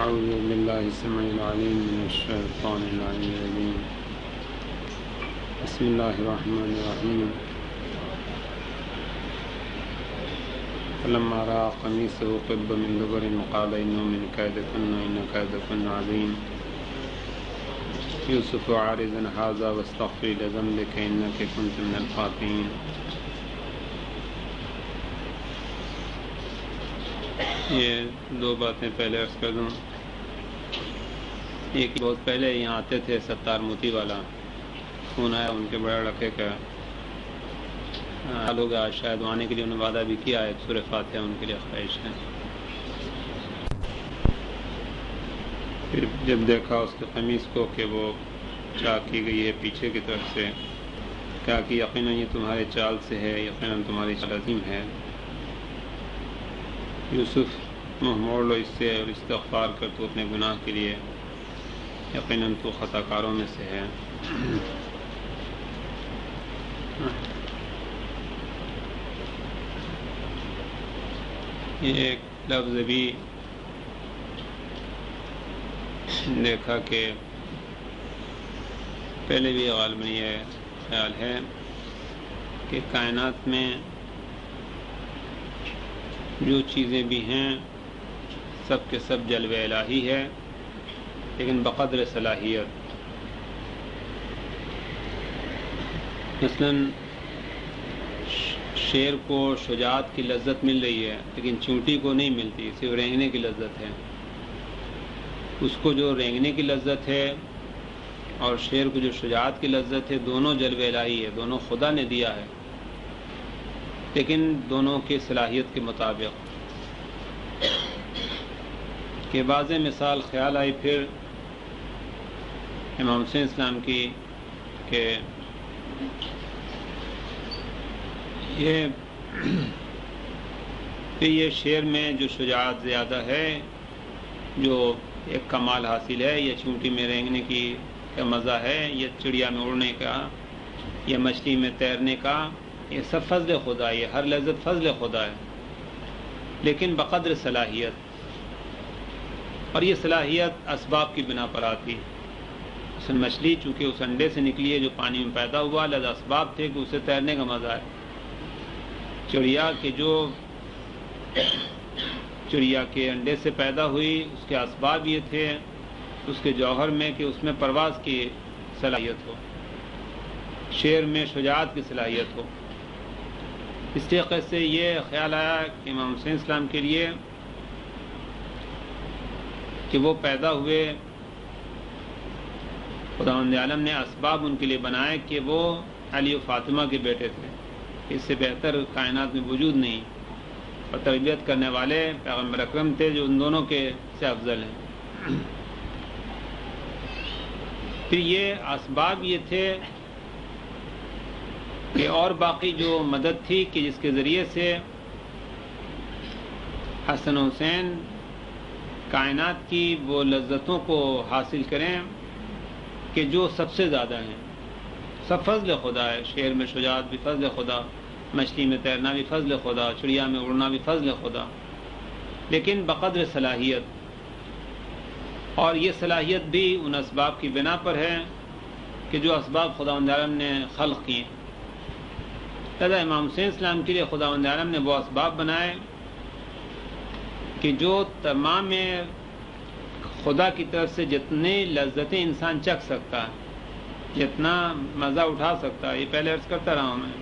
أعوذ بالله السميع العليم من الشيطان اللعين الرجيم بسم الله الرحمن الرحيم فلما رأى قميصه قد من دبر قال إنه من كيدكن إن كيدكن عظيم يوسف عارض هذا واستغفري لذنبك إنك كنت من الخاطئين. یہ دو باتیں پہلے عرض کر دوں. ایک بہت پہلے یہاں آتے تھے ستار موتی والا، فون آیا ان کے بڑے لڑکے کا حال ہوگا، شاید آنے کے لیے انہوں نے وعدہ بھی کیا ہے. سورہ فاتحہ ان کے لیے خواہش ہے. پھر جب دیکھا اس کے قمیص کو کہ وہ چاک کی گئی ہے پیچھے کی طرف سے، کہا کہ یقیناً یہ تمہارے چال سے ہے، یقیناً تمہاری چال عظیم ہے. یوسف منہ موڑ لو اس سے اور استغفار کر تو اپنے گناہ کے لیے، یقیناً تو خطا کاروں میں سے ہے. یہ ایک لفظ بھی دیکھا کہ پہلے بھی غالباً یہ خیال ہے کہ کائنات میں جو چیزیں بھی ہیں سب کے سب جلوہ الہی ہے، لیکن بقدر صلاحیت. مثلاً شیر کو شجاعت کی لذت مل رہی ہے لیکن چونٹی کو نہیں ملتی، صرف رینگنے کی لذت ہے. اس کو جو رینگنے کی لذت ہے اور شیر کو جو شجاعت کی لذت ہے، دونوں جلوہ الہی ہے، دونوں خدا نے دیا ہے، لیکن دونوں کی صلاحیت کے مطابق. کہ واضح مثال خیال آئی پھر امام حسین اسلام کی کہ یہ شیر میں جو شجاعت زیادہ ہے، جو ایک کمال حاصل ہے، یہ چونٹی میں رینگنے کی کا مزہ ہے، یہ چڑیا میں اڑنے کا، یہ مچھلی میں تیرنے کا، یہ سب فضل خدا ہے. یہ ہر لذت فضل خدا ہے، لیکن بقدر صلاحیت. اور یہ صلاحیت اسباب کی بنا پر آتی. اس مچھلی چونکہ اس انڈے سے نکلی ہے جو پانی میں پیدا ہوا، لہذا اسباب تھے کہ اسے تیرنے کا مزہ ہے. چڑیا کے انڈے سے پیدا ہوئی، اس کے اسباب یہ تھے اس کے جوہر میں کہ اس میں پرواز کی صلاحیت ہو، شیر میں شجاعت کی صلاحیت ہو. اس طریقے سے یہ خیال آیا کہ امام حسین اسلام کے لیے کہ وہ پیدا ہوئے، خداوند عالم نے اسباب ان کے لیے بنائے کہ وہ علی و فاطمہ کے بیٹے تھے. اس سے بہتر کائنات میں وجود نہیں، اور تربیت کرنے والے پیغمبر اکرم تھے جو ان دونوں کے سے افضل ہیں. پھر یہ اسباب یہ تھے کہ اور باقی جو مدد تھی کہ جس کے ذریعے سے حسن و حسین کائنات کی وہ لذتوں کو حاصل کریں کہ جو سب سے زیادہ ہیں. سب فضل خدا ہے. شیر میں شجاعت بھی فضل خدا، مچھلی میں تیرنا بھی فضل خدا، چڑیا میں اڑنا بھی فضل خدا، لیکن بقدر صلاحیت. اور یہ صلاحیت بھی ان اسباب کی بنا پر ہے کہ جو اسباب خداوند عالم نے خلق کیے. لہذا امام حسین اسلام کے لیے خداوند عالم نے وہ اسباب بنائے کہ جو تمام خدا کی طرف سے جتنے لذتیں انسان چکھ سکتا ہے، جتنا مزہ اٹھا سکتا ہے، یہ پہلے عرض کرتا رہا ہوں میں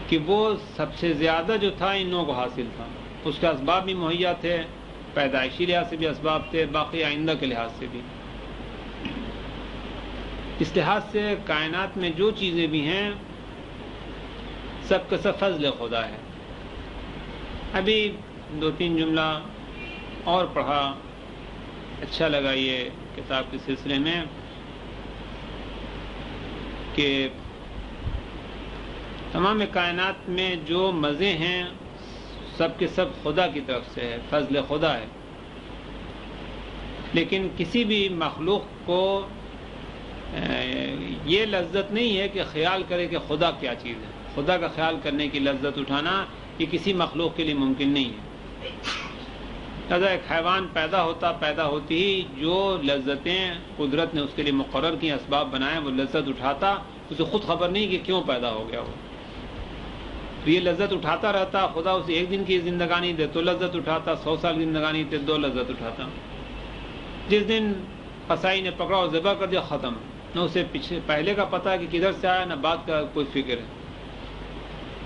کہ وہ سب سے زیادہ جو تھا ان لوگوں کو حاصل تھا. اس کے اسباب بھی مہیا تھے، پیدائشی لحاظ سے بھی اسباب تھے، باقی آئندہ کے لحاظ سے بھی. اس لحاظ سے کائنات میں جو چیزیں بھی ہیں سب کا سب فضل خدا ہے. ابھی 2-3 جملہ اور پڑھا، اچھا لگا یہ کتاب کے سلسلے میں کہ تمام کائنات میں جو مزے ہیں سب کے سب خدا کی طرف سے ہے، فضل خدا ہے. لیکن کسی بھی مخلوق کو یہ لذت نہیں ہے کہ خیال کرے کہ خدا کیا چیز ہے. خدا کا خیال کرنے کی لذت اٹھانا یہ کسی مخلوق کے لیے ممکن نہیں ہے. لہذا ایک حیوان پیدا ہوتی ہی جو لذتیں قدرت نے اس کے لیے مقرر کی اسباب بنائے وہ لذت اٹھاتا، اسے خود خبر نہیں کہ کیوں پیدا ہو گیا وہ، تو یہ لذت اٹھاتا رہتا. خدا اسے ایک دن کی زندگانی دے تو لذت اٹھاتا، 100 سال کی زندگانی دے تو لذت اٹھاتا. جس دن قصائی نے پکڑا اور ذبح کر دیا، ختم. نہ اسے پہلے کا پتہ ہے کہ کدھر سے آیا، نہ بعد کا کوئی فکر ہے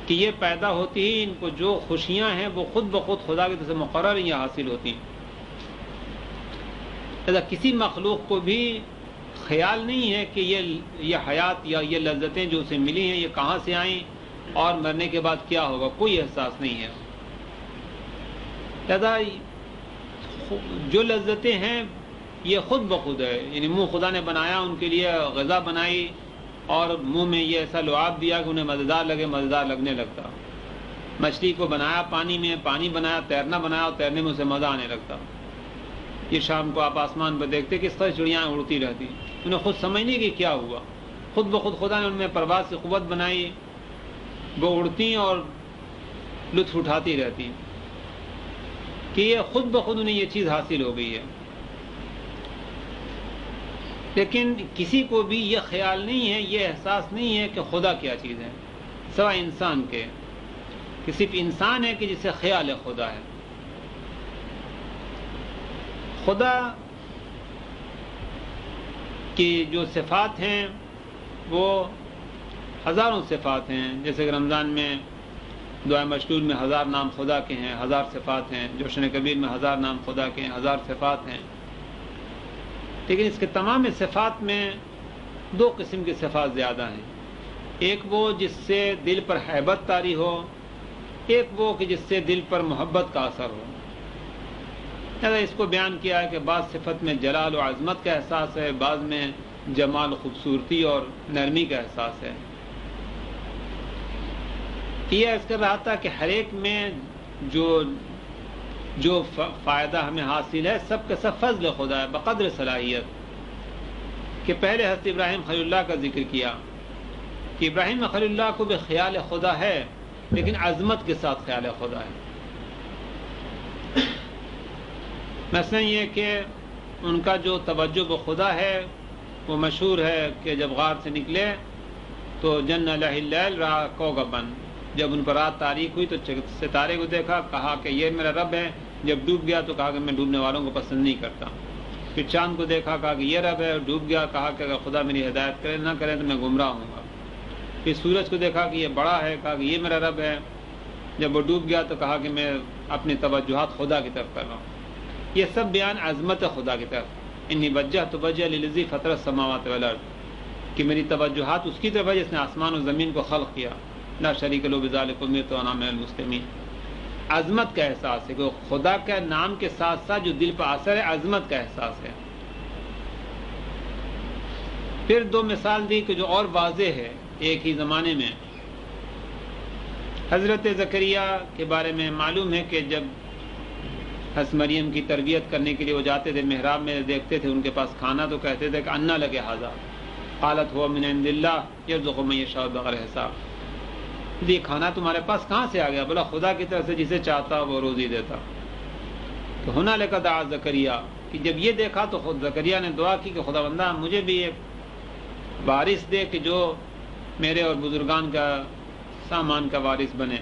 کہ یہ پیدا ہوتی ہی ان کو جو خوشیاں ہیں وہ خود بخود خدا کی طرف سے مقرر یہ حاصل ہوتی ہیں. لہذا کسی مخلوق کو بھی خیال نہیں ہے کہ یہ حیات یا یہ لذتیں جو اسے ملی ہیں یہ کہاں سے آئیں اور مرنے کے بعد کیا ہوگا، کوئی احساس نہیں ہے. لہذا جو لذتیں ہیں یہ خود بخود ہے، یعنی منہ خدا نے بنایا، ان کے لیے غذا بنائی اور منہ میں یہ ایسا لعاب دیا کہ انہیں مزیدار لگے، مزیدار لگنے لگتا. مچھلی کو بنایا پانی میں، پانی بنایا، تیرنا بنایا اور تیرنے میں اسے مزہ آنے لگتا. یہ شام کو آپ آسمان پر دیکھتے کس طرح چڑیاں اڑتی رہتی، انہیں خود سمجھ نہیں کہ کیا ہوا، خود بخود خدا نے ان میں پرواز کی قوت بنائی، وہ اڑتی اور لطف اٹھاتی رہتی کہ یہ خود بخود انہیں یہ چیز حاصل ہو گئی ہے. لیکن کسی کو بھی یہ خیال نہیں ہے، یہ احساس نہیں ہے کہ خدا کیا چیز ہے، سوائے انسان کے، کہ صرف انسان ہے کہ جسے خیال ہے خدا ہے. خدا کی جو صفات ہیں وہ ہزاروں صفات ہیں، جیسے کہ رمضان میں دعائے مشلول میں 1000 نام خدا کے ہیں، 1000 صفات ہیں. جوشن کبیر میں 1000 نام خدا کے ہیں، 1000 صفات ہیں. لیکن اس کے تمام صفات میں 2 قسم کی صفات زیادہ ہیں. ایک وہ جس سے دل پر ہیبت طاری ہو، ایک وہ کہ جس سے دل پر محبت کا اثر ہو. اس کو بیان کیا ہے کہ بعض صفت میں جلال و عظمت کا احساس ہے، بعض میں جمال، خوبصورتی اور نرمی کا احساس ہے. یہ اس کر رہا تھا کہ ہر ایک میں جو فائدہ ہمیں حاصل ہے سب کا سب فضل خدا ہے بقدر صلاحیت. کہ پہلے حضرت ابراہیم خلیل اللہ کا ذکر کیا کہ ابراہیم خلیل اللہ کو بھی خیال خدا ہے، لیکن عظمت کے ساتھ خیال خدا ہے. مثلا یہ کہ ان کا جو توجہ خدا ہے وہ مشہور ہے کہ جب غار سے نکلے تو جن لہ اللیل رأى کوكبا، جب ان پر رات تاریک ہوئی تو ستارے کو دیکھا، کہا کہ یہ میرا رب ہے. جب ڈوب گیا تو کہا کہ میں ڈوبنے والوں کو پسند نہیں کرتا. پھر چاند کو دیکھا، کہا کہ یہ رب ہے. ڈوب گیا، کہا کہ اگر خدا میری ہدایت کرے نہ کرے تو میں گمراہ ہوں گا. پھر سورج کو دیکھا کہ یہ بڑا ہے، کہا کہ یہ میرا رب ہے. جب وہ ڈوب گیا تو کہا کہ میں اپنی توجہات خدا کی طرف کر رہا ہوں. یہ سب بیان عظمت خدا کی طرف. انی وجہت وجہی للذی فطر السماوات والارض، کہ میری توجہات اس کی طرف ہے جس نے آسمان و زمین کو خلق کیا. لا شریک لہ بذلک امرت وانا من المسلمین. عظمت کا احساس ہے کہ خدا کے نام کے ساتھ ساتھ جو دل پر اثر ہے عظمت کا احساس ہے. پھر 2 مثال دی کہ جو اور واضح ہے ایک ہی زمانے میں. حضرت زکریا کے بارے میں معلوم ہے کہ جب حضرت مریم کی تربیت کرنے کے لیے وہ جاتے تھے محراب میں، دیکھتے تھے ان کے پاس کھانا تو کہتے تھے کہ انا لگے ھذا، قالت هو من عند اللہ یرزق من یشاء بغیر حساب. یہ کھانا تمہارے پاس کہاں سے آ گیا؟ بولا خدا کی طرف سے، جسے چاہتا وہ روزی دیتا. تو ہنالک دعا زکریا، کہ جب یہ دیکھا تو خود زکریا نے دعا کی کہ خدا بندہ مجھے بھی ایک وارث دے کہ جو میرے اور بزرگان کا سامان کا وارث بنے.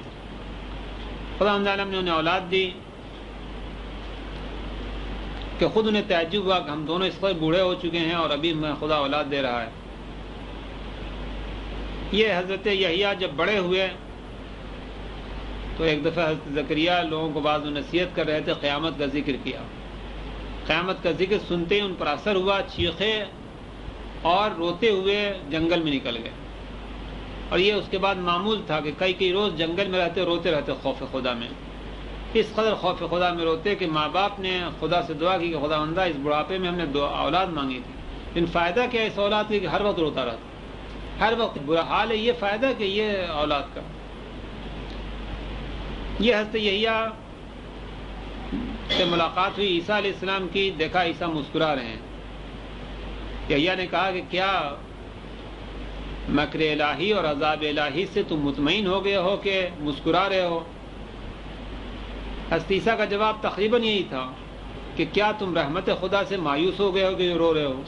خدا عالم نے انہیں اولاد دی کہ خود انہیں تعجب ہوا کہ ہم دونوں اس قدر بوڑھے ہو چکے ہیں اور ابھی ہمیں خدا اولاد دے رہا ہے. یہ حضرت یحییٰ جب بڑے ہوئے تو ایک دفعہ حضرت زکریا لوگوں کو بعض نصیحت کر رہے تھے، قیامت کا ذکر کیا. قیامت کا ذکر سنتے ہی ان پر اثر ہوا، چیخے اور روتے ہوئے جنگل میں نکل گئے. اور یہ اس کے بعد معمول تھا کہ کئی روز جنگل میں روتے رہتے خوف خدا میں. اس قدر خوف خدا میں روتے کہ ماں باپ نے خدا سے دعا کی کہ خدا بندہ اس بڑھاپے میں ہم نے اولاد مانگی تھی، لیکن فائدہ کیا اس اولاد کی کہ ہر وقت روتا رہتا، ہر وقت برا حال ہے. یہ فائدہ کہ یہ اولاد کا. یہ حضرت یحییٰ سے ملاقات ہوئی عیسیٰ علیہ السلام کی، دیکھا عیسیٰ مسکرا رہے ہیں. یحییٰ نے کہا کہ کیا مکر الہی اور عذاب الہی سے تم مطمئن ہو گئے ہو کہ مسکرا رہے ہو؟ حضرت عیسیٰ کا جواب تقریباً یہی تھا کہ کیا تم رحمت خدا سے مایوس ہو گئے ہو کہ رو رہے ہو؟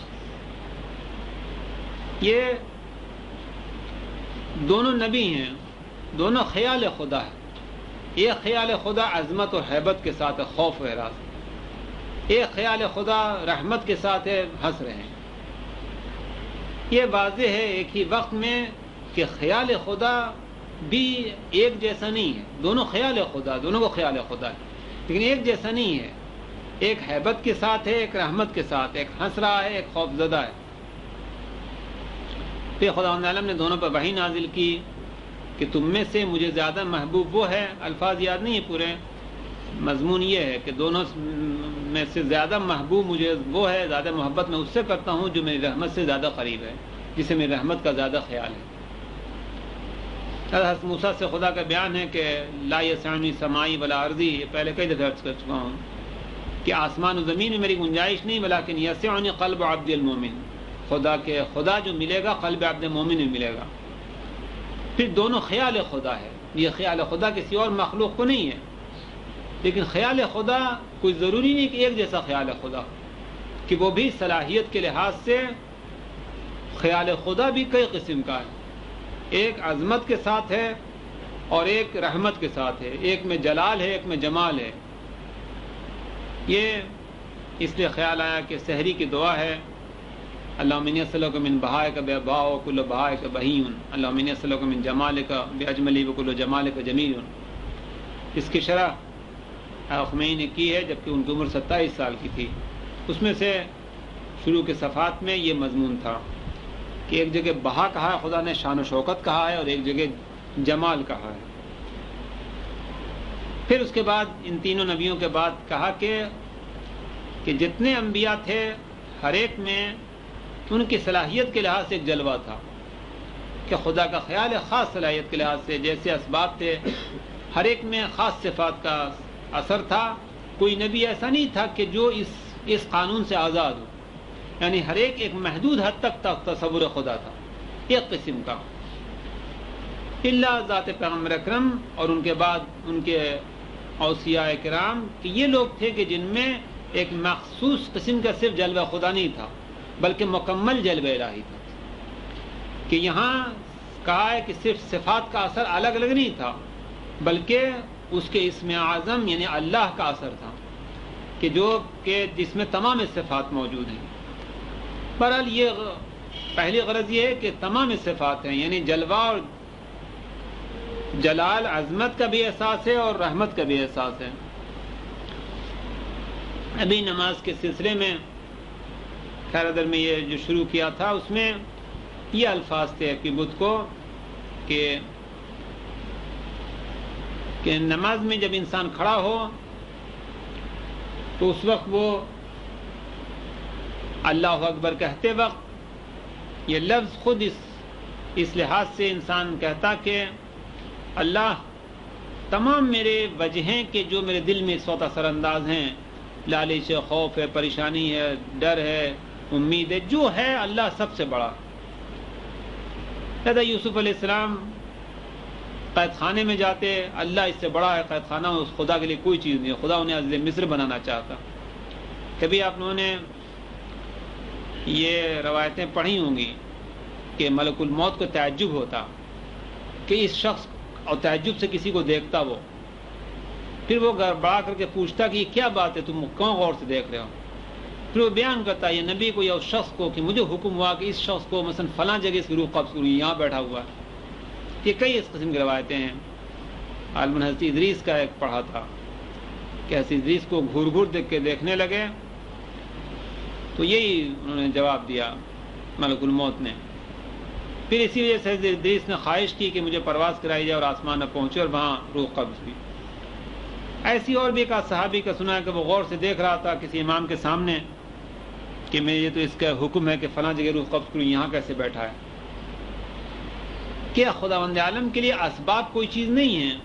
یہ دونوں نبی ہیں، دونوں خیال خدا ہے. ایک خیال خدا عظمت اور حیبت کے ساتھ ہے، خوف و اعراض. ایک خیال خدا رحمت کے ساتھ ہے، ہنس رہے ہیں. یہ واضح ہے ایک ہی وقت میں کہ خیال خدا بھی ایک جیسا نہیں ہے. دونوں خیال خدا، دونوں کو خیال خدا ہے، لیکن ایک جیسا نہیں ہے. ایک حیبت کے ساتھ ہے، ایک رحمت کے ساتھ، ایک ہنس رہا ہے، ایک خوف زدہ ہے. پھر خداوند عالم نے دونوں پر وحی نازل کی کہ تم میں سے مجھے زیادہ محبوب وہ ہے. الفاظ یاد نہیں ہے پورے، مضمون یہ ہے کہ دونوں میں سے زیادہ محبوب مجھے وہ ہے، زیادہ محبت میں اس سے کرتا ہوں جو میری رحمت سے زیادہ قریب ہے، جسے میری رحمت کا زیادہ خیال ہے. حضرت موسیٰ سے خدا کا بیان ہے کہ لا یسعنی سمائی ولا ارضی، یہ پہلے کئی دفعہ عرض کر چکا ہوں کہ آسمان و زمین میں میری گنجائش نہیں، ولیکن یسعنی قلب عبد المومن، خدا جو ملے گا قلب عبد مومن میں ملے گا. پھر دونوں خیال خدا ہے. یہ خیال خدا کسی اور مخلوق کو نہیں ہے، لیکن خیال خدا کوئی ضروری نہیں کہ ایک جیسا خیال خدا، کہ وہ بھی صلاحیت کے لحاظ سے خیال خدا بھی کئی قسم کا ہے. ایک عظمت کے ساتھ ہے اور ایک رحمت کے ساتھ ہے، ایک میں جلال ہے، ایک میں جمال ہے. یہ اس لیے خیال آیا کہ سحری کی دعا ہے، اللہم انی اسألک من بہائک بہاء وکل بہائک بہی، اللہم انی اسألک من جمالک باجملی وکل جمالک جمیل. اس کی شرح خمینی نے کی ہے جبکہ ان کی عمر 27 سال کی تھی. اس میں سے شروع کے صفحات میں یہ مضمون تھا کہ ایک جگہ بہا کہا ہے خدا نے، شان و شوکت کہا ہے، اور ایک جگہ جمال کہا ہے. پھر اس کے بعد ان تینوں نبیوں کے بعد کہا کہ جتنے انبیاء تھے ہر ایک میں ان کی صلاحیت کے لحاظ سے ایک جلوہ تھا، کہ خدا کا خیال ہے خاص صلاحیت کے لحاظ سے. جیسے اسباب تھے ہر ایک میں خاص صفات کا اثر تھا. کوئی نبی ایسا نہیں تھا کہ جو اس قانون سے آزاد ہو، یعنی ہر ایک محدود حد تک تصور خدا تھا ایک قسم کا، الا ذات پیغمبر اکرم اور ان کے بعد ان کے اوصیاء کرام، کہ یہ لوگ تھے کہ جن میں ایک مخصوص قسم کا صرف جلوہ خدا نہیں تھا بلکہ مکمل جلوہ الہی تھا. کہ یہاں کہا ہے کہ صرف صفات کا اثر الگ الگ نہیں تھا بلکہ اس کے اسم اعظم یعنی اللہ کا اثر تھا، کہ جس میں تمام صفات موجود ہیں. بہرحال یہ پہلی غرض یہ ہے کہ تمام صفات ہیں، یعنی جلوہ اور جلال عظمت کا بھی احساس ہے اور رحمت کا بھی احساس ہے. ابھی نماز کے سلسلے میں خیر ادر میں یہ جو شروع کیا تھا اس میں یہ الفاظ تھے کہ بدھ کو کہ نماز میں جب انسان کھڑا ہو تو اس وقت وہ اللہ اکبر کہتے وقت یہ لفظ خود اس لحاظ سے انسان کہتا کہ اللہ تمام میرے وجہیں کہ جو میرے دل میں اس وقت اثر انداز ہیں، لالچ ہے، خوف ہے، پریشانی ہے، ڈر ہے، امید ہے، جو ہے اللہ سب سے بڑا. حضرت یوسف علیہ السلام قید خانے میں جاتے، اللہ اس سے بڑا ہے قید خانہ، اس خدا کے لیے کوئی چیز نہیں ہے، خدا انہیں عزیز مصر بنانا چاہتا. کبھی آپ لوگوں نے یہ روایتیں پڑھی ہوں گی کہ ملک الموت کو تعجب ہوتا کہ اس شخص، اور تعجب سے کسی کو دیکھتا وہ، پھر وہ گڑبڑا کر کے پوچھتا کہ یہ کیا بات ہے، تم کون غور سے دیکھ رہے ہو؟ پھر وہ بیان کرتا یہ نبی کو یا اس شخص کو کہ مجھے حکم ہوا کہ اس شخص کو مثلا فلاں جگہ سے روح قبض کروں، یہاں بیٹھا ہوا ہے. یہ کئی اس قسم کی روایتیں ہیں. عالم حضرت ادریس کا ایک پڑھا تھا کہ حضرت ادریس کو گھور گھور دیکھ کے دیکھنے لگے، تو یہی انہوں نے جواب دیا ملک الموت نے. پھر اسی وجہ سے حضرت ادریس نے خواہش کی کہ مجھے پرواز کرائی جائے اور آسمان میں پہنچے اور وہاں روح قبض ہوئی. ایسی اور بھی ایک صحابی کا سنا ہے کہ وہ غور سے دیکھ رہا تھا کسی امام کے سامنے کہ میں یہ تو اس کا حکم ہے کہ فلاں جگہ روح قبض کروں، یہاں کیسے بیٹھا ہے. کیا خداوند عالم کے لیے اسباب کوئی چیز نہیں ہے؟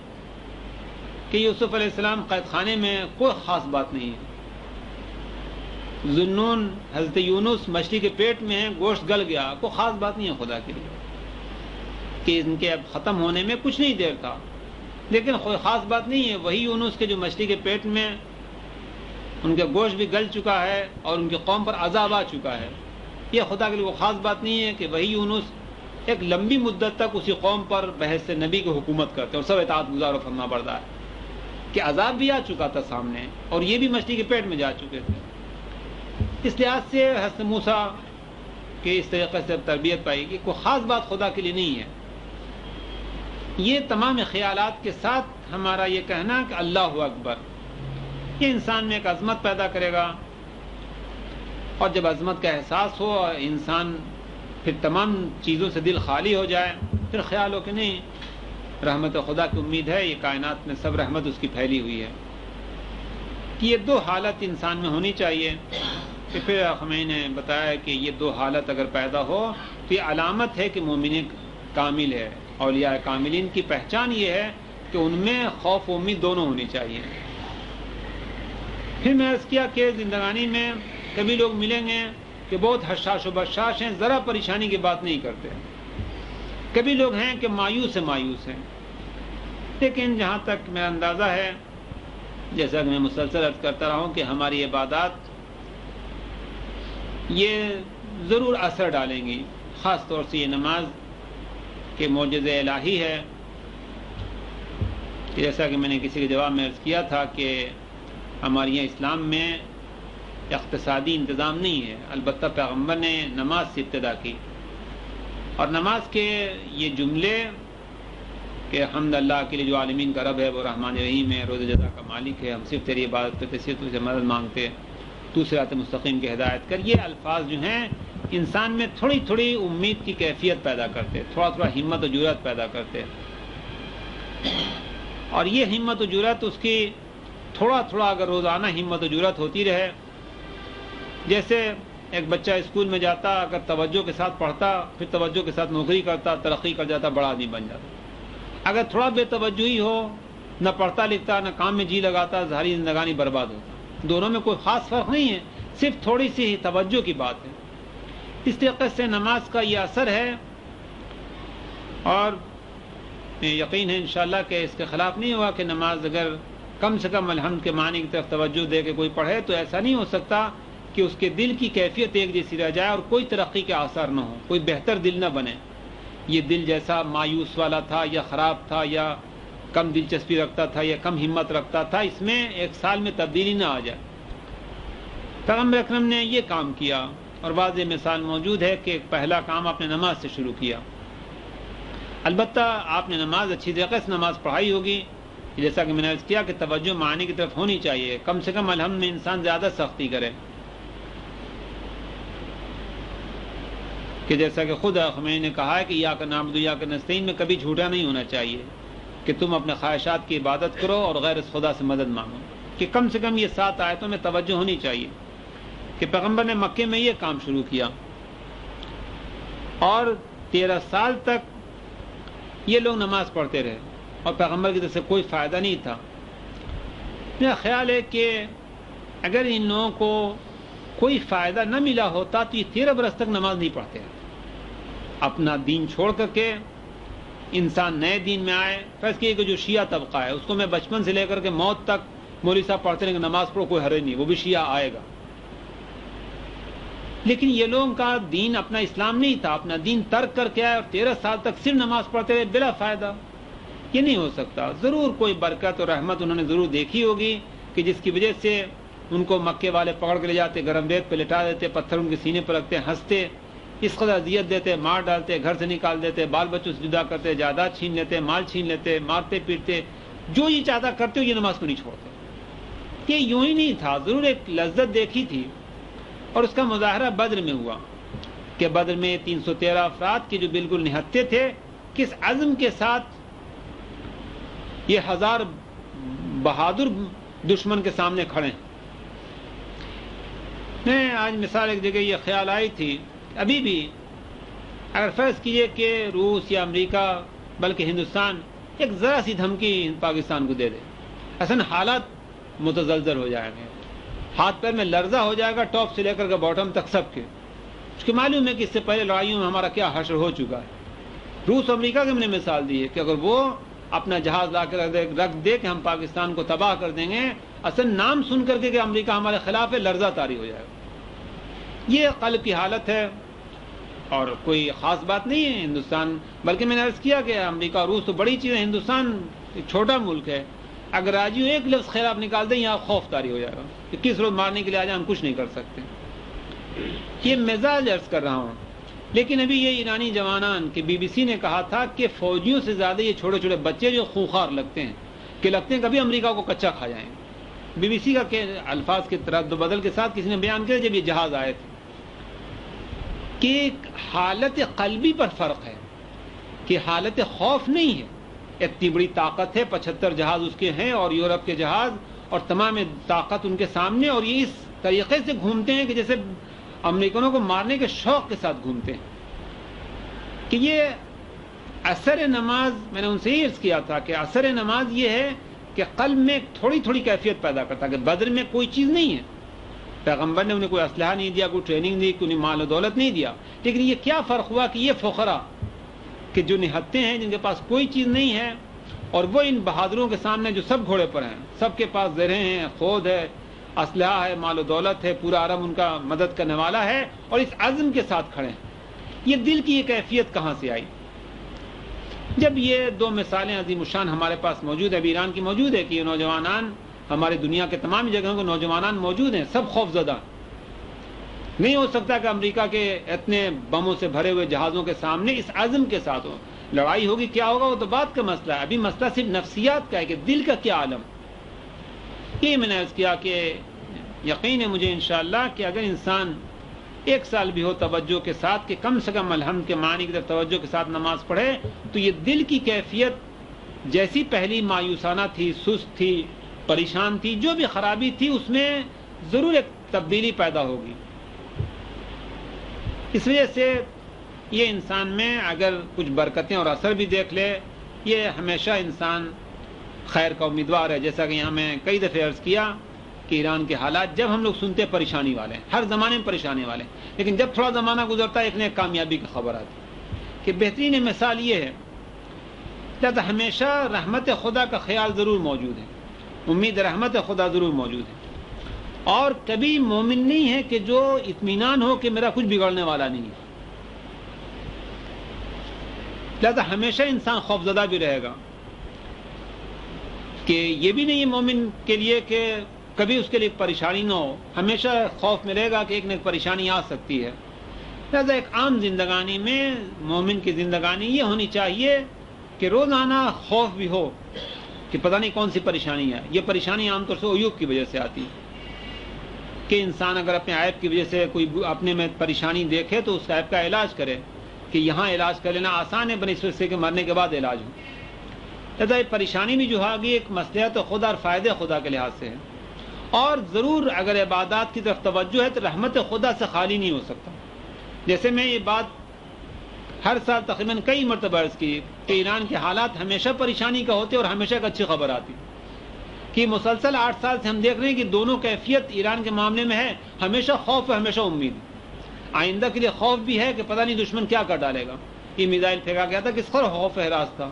کہ یوسف علیہ السلام قید خانے میں کوئی خاص بات نہیں ہے. ذنون حضرت یونس مچھلی کے پیٹ میں ہے، گوشت گل گیا، کوئی خاص بات نہیں ہے خدا کے لیے، کہ ان کے اب ختم ہونے میں کچھ نہیں دیر تھا. لیکن کوئی خاص بات نہیں ہے. وہی یونس کے جو مچھلی کے پیٹ میں ان کا گوشت بھی گل چکا ہے اور ان کی قوم پر عذاب آ چکا ہے. یہ خدا کے لیے وہ خاص بات نہیں ہے کہ وہی یونس ایک لمبی مدت تک اسی قوم پر بحث نبی کی حکومت کرتے اور سب اطاعت گزار و فرما بردار کہ عذاب بھی آ چکا تھا سامنے اور یہ بھی مچھلی کے پیٹ میں جا چکے تھے. اس لحاظ سے حضرت موسیٰ کہ اس طریقے سے تربیت پائی کہ کوئی خاص بات خدا کے لیے نہیں ہے. یہ تمام خیالات کے ساتھ ہمارا یہ کہنا کہ اللہ اکبر یہ انسان میں ایک عظمت پیدا کرے گا، اور جب عظمت کا احساس ہو اور انسان پھر تمام چیزوں سے دل خالی ہو جائے، پھر خیال ہو کہ نہیں رحمت خدا کی امید ہے، یہ کائنات میں سب رحمت اس کی پھیلی ہوئی ہے. کہ یہ دو حالت انسان میں ہونی چاہیے. کہ پھر ہمیں نے بتایا کہ یہ دو حالت اگر پیدا ہو تو یہ علامت ہے کہ مومن کامل ہے. اولیاء کاملین کی پہچان یہ ہے کہ ان میں خوف و امید دونوں ہونی چاہیے. پھر میں عرض کیا کہ زندگانی میں کبھی لوگ ملیں گے کہ بہت حشاش و بشاش ہیں، ذرا پریشانی کی بات نہیں کرتے. کبھی لوگ ہیں کہ مایوس ہیں. لیکن جہاں تک میرا اندازہ ہے، جیسا کہ میں مسلسل عرض کرتا رہا ہوں کہ ہماری عبادات یہ ضرور اثر ڈالیں گی. خاص طور سے یہ نماز کے معجزہ الہی ہے. جیسا کہ میں نے کسی کے جواب میں عرض کیا تھا کہ ہمارے یہاں اسلام میں اقتصادی انتظام نہیں ہے. البتہ پیغمبر نے نماز سے ابتدا کی، اور نماز کے یہ جملے کہ حمد اللہ کے لیے جو عالمین کا رب ہے، وہ رحمان رحیم ہے، روز جزا کا مالک ہے، ہم صرف تیری عبادت کرتے، صرف تجھ سے مدد مانگتے، تو صراط مستقیم کی ہدایت کر. یہ الفاظ جو ہیں انسان میں تھوڑی تھوڑی امید کی کیفیت پیدا کرتے، تھوڑا تھوڑا ہمت و جرأت پیدا کرتے. اور یہ ہمت و جرأت اس کی تھوڑا تھوڑا اگر روزانہ ہمت و جرأت ہوتی رہے، جیسے ایک بچہ اسکول میں جاتا، اگر توجہ کے ساتھ پڑھتا، پھر توجہ کے ساتھ نوکری کرتا، ترقی کر جاتا، بڑا آدمی بن جاتا. اگر تھوڑا بے توجہی ہو، نہ پڑھتا لکھتا، نہ کام میں جی لگاتا، ساری زندگانی برباد ہوتا. دونوں میں کوئی خاص فرق نہیں ہے، صرف تھوڑی سی توجہ کی بات ہے. اس طریقے سے نماز کا یہ اثر ہے، اور یقین ہے انشاءاللہ کہ اس کے خلاف نہیں ہوا کہ نماز اگر کم سے کم الحمد کے معنی کی طرف توجہ دے کے کوئی پڑھے تو ایسا نہیں ہو سکتا کہ اس کے دل کی کیفیت ایک جیسی رہ جائے اور کوئی ترقی کے آثار نہ ہو، کوئی بہتر دل نہ بنے. یہ دل جیسا مایوس والا تھا یا خراب تھا یا کم دلچسپی رکھتا تھا یا کم ہمت رکھتا تھا، اس میں ایک سال میں تبدیلی نہ آ جائے. پیغمبر اکرم نے یہ کام کیا، اور واضح مثال موجود ہے کہ پہلا کام آپ نے نماز سے شروع کیا. البتہ آپ نے نماز اچھی طریقے سے نماز پڑھائی ہوگی، جیسا کہ میں نے عرض کیا کہ توجہ معنی کی طرف ہونی چاہیے. کم سے کم الحمد میں انسان زیادہ سختی کرے، کہ جیسا کہ خود میں نے کہا ہے کہ یا کا نعبد و یا کا نستعین میں کبھی جھوٹا نہیں ہونا چاہیے کہ تم اپنے خواہشات کی عبادت کرو اور غیر خدا سے مدد مانگو. کہ کم سے کم یہ 7 آیتوں میں توجہ ہونی چاہیے. کہ پیغمبر نے مکے میں یہ کام شروع کیا، اور 13 سال تک یہ لوگ نماز پڑھتے رہے اور پیغمبر کی طرف سے کوئی فائدہ نہیں تھا. میرا خیال ہے کہ اگر ان لوگوں کو کوئی فائدہ نہ ملا ہوتا تو یہ 13 برس تک نماز نہیں پڑھتے. اپنا دین چھوڑ کر کے انسان نئے دین میں آئے. فرض کیے کہ جو شیعہ طبقہ ہے اس کو میں بچپن سے لے کر کے موت تک مولوی صاحب پڑھتے رہیں کہ نماز پڑھو، کوئی حرج نہیں، وہ بھی شیعہ آئے گا. لیکن یہ لوگوں کا دین اپنا اسلام نہیں تھا، اپنا دین ترک کر کے آئے اور 13 سال تک صرف نماز پڑھتے رہے بلا فائدہ. یہ نہیں ہو سکتا. ضرور کوئی برکت اور رحمت انہوں نے ضرور دیکھی ہوگی کہ جس کی وجہ سے ان کو مکے والے پکڑ کے لے جاتے، گرم ریت پہ لٹا دیتے، پتھر ان کے سینے پر رکھتے، ہنستے، اس قدر اذیت دیتے، مار ڈالتے، گھر سے نکال دیتے، بال بچوں سے جدا کرتے، جائیداد چھین لیتے، مال چھین لیتے، مارتے پیٹتے، جو یہ چاہتا کرتے ہو، یہ نماز کو نہیں چھوڑتے. یہ یوں ہی نہیں تھا، ضرور ایک لذت دیکھی تھی. اور اس کا مظاہرہ بدر میں ہوا کہ بدر میں 313 افراد کے جو بالکل نہتے تھے، کس عزم کے ساتھ یہ 1000 بہادر دشمن کے سامنے کھڑے. میں آج مثال ایک جگہ یہ خیال آئی تھی، ابھی بھی اگر فرض کیجئے کہ روس یا امریکہ بلکہ ہندوستان ایک ذرا سی دھمکی پاکستان کو دے دے، اصلا حالات متزلزل ہو جائیں گے، ہاتھ پیر میں لرزہ ہو جائے گا، ٹاپ سے لے کر کے باٹم تک سب کے. اس کی معلوم ہے کہ اس سے پہلے لڑائیوں میں ہمارا کیا حشر ہو چکا ہے. روس امریکہ کی میں نے مثال دی ہے کہ اگر وہ اپنا جہاز لا کر رکھ دے کہ ہم پاکستان کو تباہ کر دیں گے، اصل نام سن کر کے کہ امریکہ ہمارے خلاف ہے لرزہ طاری ہو جائے گا۔ یہ قلب کی حالت ہے اور کوئی خاص بات نہیں ہے ہندوستان، بلکہ میں نے عرض کیا کہ امریکہ روس تو بڑی چیز ہے، ہندوستان ایک چھوٹا ملک ہے، اگر آج ایک لفظ خلاف نکال دیں یہاں خوف طاری ہو جائے گا کہ کس روز مارنے کے لیے آج ہم کچھ نہیں کر سکتے۔ یہ مزاج عرض کر رہا ہوں، لیکن ابھی یہ ایرانی جوانان کہ BBC نے کہا تھا کہ فوجیوں سے زیادہ یہ چھوٹے چھوٹے بچے جو خونخوار لگتے ہیں کبھی امریکہ کو کچا کھا جائیں۔ BBC کا کہ الفاظ کے رد و بدل کے ساتھ کسی نے بیان کیا جب یہ جہاز آئے تھے کہ حالت قلبی پر فرق ہے، کہ حالت خوف نہیں ہے، اتنی بڑی طاقت ہے، 75 جہاز اس کے ہیں اور یورپ کے جہاز اور تمام طاقت ان کے سامنے، اور یہ اس طریقے سے گھومتے ہیں کہ جیسے امریکنوں کو مارنے کے شوق کے ساتھ گھومتے ہیں۔ کہ یہ اثر نماز، میں نے ان سے یہ عرض کیا تھا کہ اثر نماز یہ ہے کہ قلب میں تھوڑی تھوڑی کیفیت پیدا کرتا ہے کہ بدر میں کوئی چیز نہیں ہے، پیغمبر نے انہیں کوئی اسلحہ نہیں دیا، کوئی ٹریننگ دی، کوئی مال و دولت نہیں دیا، لیکن یہ کیا فرق ہوا کہ یہ فقراء کہ جو نہتے ہیں، جن کے پاس کوئی چیز نہیں ہے، اور وہ ان بہادروں کے سامنے جو سب گھوڑے پر ہیں، سب کے پاس زرہیں ہیں، خود ہے، اسلحہ ہے، مال و دولت ہے، پورا عرب ان کا مدد کرنے والا ہے، اور اس عزم کے ساتھ کھڑے ہیں۔ یہ دل کی یہ کیفیت کہاں سے آئی؟ جب یہ دو مثالیں عظیم الشان ہمارے پاس موجود ہے، ابھی ایران کی موجود ہے کہ یہ نوجوانان، ہماری دنیا کے تمام جگہوں کے نوجوانان موجود ہیں، سب خوف زدہ۔ نہیں ہو سکتا کہ امریکہ کے اتنے بموں سے بھرے ہوئے جہازوں کے سامنے اس عزم کے ساتھ ہو، لڑائی ہوگی، کیا ہوگا وہ تو بات کا مسئلہ ہے، ابھی مسئلہ صرف نفسیات کا ہے کہ دل کا کیا عالم۔ یہ میں نے عرض کیا کہ یقین ہے مجھے انشاءاللہ کہ اگر انسان 1 سال بھی ہو توجہ کے ساتھ کہ کم سے کم الحمد کے معنی کی طرف توجہ کے ساتھ نماز پڑھے، تو یہ دل کی کیفیت جیسی پہلی مایوسانہ تھی، سست تھی، پریشان تھی، جو بھی خرابی تھی، اس میں ضرور ایک تبدیلی پیدا ہوگی۔ اس وجہ سے یہ انسان میں اگر کچھ برکتیں اور اثر بھی دیکھ لے، یہ ہمیشہ انسان خیر کا امیدوار ہے۔ جیسا کہ یہاں میں کئی دفعہ عرض کیا کہ ایران کے حالات جب ہم لوگ سنتے پریشانی والے ہیں، ہر زمانے میں پریشانی والے ہیں، لیکن جب تھوڑا زمانہ گزرتا ہے ایک نئے کامیابی کی خبر آتی کہ بہترین مثال یہ ہے کہ ہمیشہ رحمت خدا کا خیال ضرور موجود ہے، امید رحمت خدا ضرور موجود ہے، اور کبھی مومن نہیں ہے کہ جو اطمینان ہو کہ میرا کچھ بگڑنے والا نہیں ہے، لہذا ہمیشہ انسان خوفزدہ بھی رہے گا کہ یہ بھی نہیں ہے مومن کے لیے کہ کبھی اس کے لیے پریشانی نہ ہو، ہمیشہ خوف میں رہے گا کہ ایک نہ ایک پریشانی آ سکتی ہے۔ لہذا ایک عام زندگانی میں مومن کی زندگانی یہ ہونی چاہیے کہ روزانہ خوف بھی ہو کہ پتہ نہیں کون سی پریشانی ہے۔ یہ پریشانی عام طور سے عیوب کی وجہ سے آتی ہے کہ انسان اگر اپنے عیب کی وجہ سے کوئی اپنے میں پریشانی دیکھے تو اس عیب کا علاج کرے، کہ یہاں علاج کر لینا آسان ہے بنسبت سے کہ مرنے کے بعد علاج ہو۔ لہذا یہ پریشانی بھی جو آگی ایک مصلحت خدا اور فائدہ خدا کے لحاظ سے ہے، اور ضرور اگر عبادات کی طرف توجہ ہے تو رحمت خدا سے خالی نہیں ہو سکتا۔ جیسے میں یہ بات ہر سال تقریباً کئی مرتبہ عرض کی کہ ایران کے حالات ہمیشہ پریشانی کا ہوتے اور ہمیشہ ایک اچھی خبر آتی کہ مسلسل 8 سال سے ہم دیکھ رہے ہیں کہ دونوں کیفیت ایران کے معاملے میں ہے، ہمیشہ خوف ہے، ہمیشہ امید، آئندہ کے لیے خوف بھی ہے کہ پتہ نہیں دشمن کیا کر ڈالے گا، یہ میزائل پھینکا گیا تھا، کس پر خوف ہے راستہ،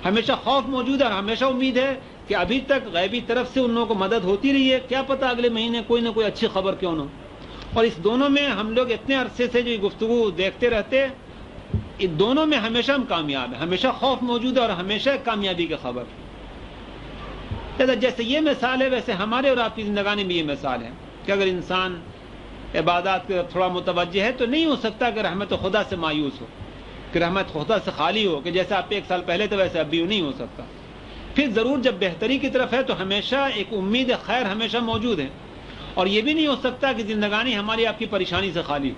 ہمیشہ خوف موجود ہے اور ہمیشہ امید ہے کہ ابھی تک غیبی طرف سے ان لوگوں کو مدد ہوتی رہی ہے، کیا پتہ اگلے مہینے کوئی نہ کوئی اچھی خبر کیوں نہ۔ اور اس دونوں میں ہم لوگ اتنے عرصے سے جو گفتگو دیکھتے رہتے، ان دونوں میں ہمیشہ ہم کامیاب ہیں، ہمیشہ خوف موجود ہے اور ہمیشہ کامیابی کی خبر۔ جیسے یہ مثال ہے ویسے ہمارے اور آپ کی زندگانی میں یہ مثال ہے کہ اگر انسان عبادات کے تھوڑا متوجہ ہے تو نہیں ہو سکتا کہ رحمت خدا سے مایوس ہو، کہ رحمت خدا سے خالی ہو، کہ جیسے آپ 1 سال پہلے تھے ویسے اب بھی نہیں ہو سکتا۔ پھر ضرور جب بہتری کی طرف ہے تو ہمیشہ ایک امید خیر ہمیشہ موجود ہے، اور یہ بھی نہیں ہو سکتا کہ زندگانی ہماری آپ کی پریشانی سے خالی ہو،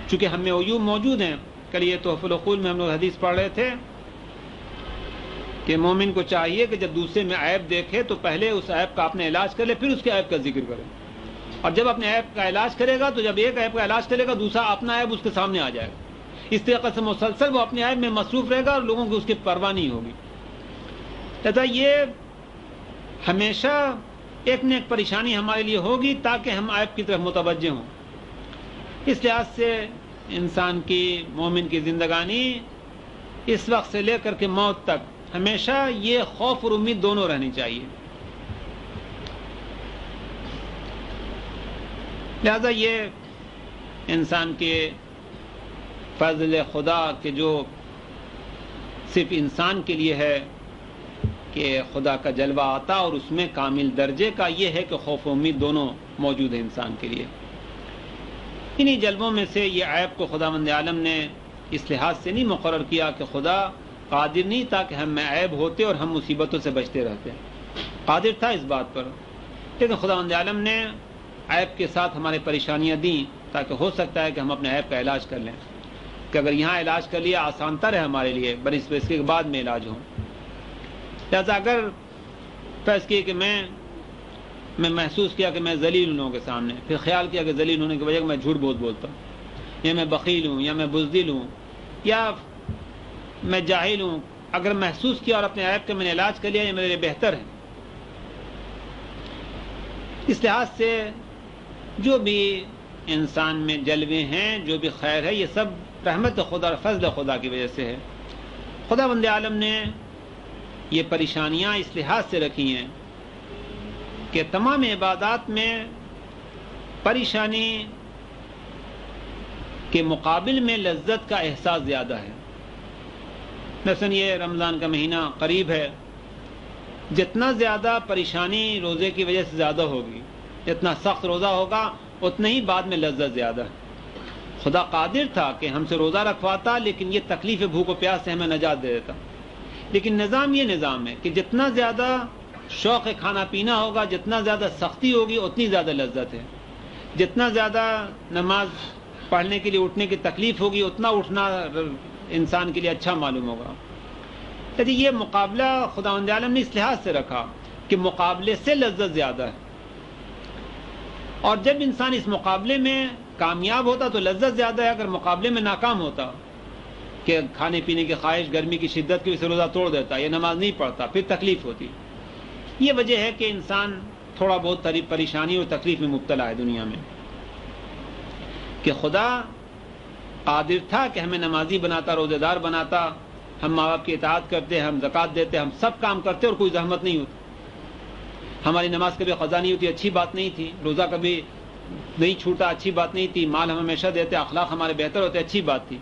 چونکہ ہم میں عیوب موجود ہیں۔ کل یہ تحفۃ العقول میں ہم لوگ حدیث پڑھ رہے تھے کہ مومن کو چاہیے کہ جب دوسرے میں عیب دیکھے تو پہلے اس عیب کا اپنے علاج کر لے، پھر اس کے عیب کا ذکر کرے، اور جب اپنے عیب کا علاج کرے گا تو جب ایک عیب کا علاج کرے گا دوسرا اپنا عیب اس کے سامنے آ جائے گا، اس طریقے سے مسلسل وہ اپنے عیب میں مصروف رہے گا اور لوگوں کی اس کی پرواہ نہیں ہوگی۔ لہذا یہ ہمیشہ ایک نہ ایک پریشانی ہمارے لیے ہوگی تاکہ ہم عیب کی طرف متوجہ ہوں۔ اس لحاظ سے انسان کی، مومن کی زندگانی اس وقت سے لے کر کے موت تک ہمیشہ یہ خوف اور امید دونوں رہنی چاہیے. لہذا یہ انسان کے فضل خدا کہ جو صرف انسان کے لیے ہے کہ خدا کا جلوہ آتا اور اس میں کامل درجے کا یہ ہے کہ خوف و امید دونوں موجود ہے انسان کے لیے. انہی جلووں میں سے یہ عیب کو خداوند عالم نے اس لحاظ سے نہیں مقرر کیا کہ خدا قادر نہیں تھا کہ ہم میں عیب ہوتے اور ہم مصیبتوں سے بچتے رہتے. قادر تھا اس بات پر، لیکن خداوند عالم نے عیب کے ساتھ ہمارے پریشانیاں دیں تاکہ ہو سکتا ہے کہ ہم اپنے عیب کا علاج کر لیں، کہ اگر یہاں علاج کر لیا آسان تر ہے ہمارے لیے بنسبت اس کے بعد میں علاج ہو. لہٰذا اگر فرض کیے کہ میں محسوس کیا کہ میں ذلیل ہوں لوگوں کے سامنے، پھر خیال کیا کہ ذلیل ہونے کی وجہ میں جھوٹ بہت بولتا ہوں، یا میں بخیل ہوں، یا میں بزدل ہوں، یا میں جاہل ہوں، اگر محسوس کیا اور اپنے عیب کا میں نے علاج کر لیا یہ میرے لیے بہتر ہے. اس لحاظ سے جو بھی انسان میں جلوے ہیں، جو بھی خیر ہے، یہ سب رحمت خدا اور فضل خدا کی وجہ سے ہے. خداوند عالم نے یہ پریشانیاں اس لحاظ سے رکھی ہیں کہ تمام عبادات میں پریشانی کے مقابل میں لذت کا احساس زیادہ ہے. مثلا یہ رمضان کا مہینہ قریب ہے، جتنا زیادہ پریشانی روزے کی وجہ سے زیادہ ہوگی، جتنا سخت روزہ ہوگا اتنا ہی بعد میں لذت زیادہ ہے. خدا قادر تھا کہ ہم سے روزہ رکھواتا، لیکن یہ تکلیف بھوک و پیاس سے ہمیں نجات دے دیتا. لیکن نظام یہ نظام ہے کہ جتنا زیادہ شوق کھانا پینا ہوگا، جتنا زیادہ سختی ہوگی اتنی زیادہ لذت ہے. جتنا زیادہ نماز پڑھنے کے لیے اٹھنے کی تکلیف ہوگی اتنا اٹھنا انسان کے لیے اچھا معلوم ہوگا. لیکن یہ مقابلہ خداوند عالم نے اس لحاظ سے رکھا کہ مقابلے سے لذت زیادہ ہے، اور جب انسان اس مقابلے میں کامیاب ہوتا تو لذت زیادہ ہے. اگر مقابلے میں ناکام ہوتا کہ کھانے پینے کی خواہش، گرمی کی شدت کی وجہ سے روزہ توڑ دیتا یا نماز نہیں پڑھتا، پھر تکلیف ہوتی. یہ وجہ ہے کہ انسان تھوڑا بہت پریشانی اور تکلیف میں مبتلا ہے دنیا میں. کہ خدا قادر تھا کہ ہمیں نمازی بناتا، روزہ دار بناتا، ہم ماں باپ کی اطاعت کرتے، ہم زکوٰۃ دیتے، ہم سب کام کرتے اور کوئی زحمت نہیں ہوتی. ہماری نماز کبھی قضا نہیں ہوتی، اچھی بات نہیں تھی. روزہ کبھی نہیں چھوٹا، اچھی بات نہیں تھی. مال ہم ہمیشہ دیتے، اخلاق ہمارے بہتر ہوتے، اچھی بات تھی.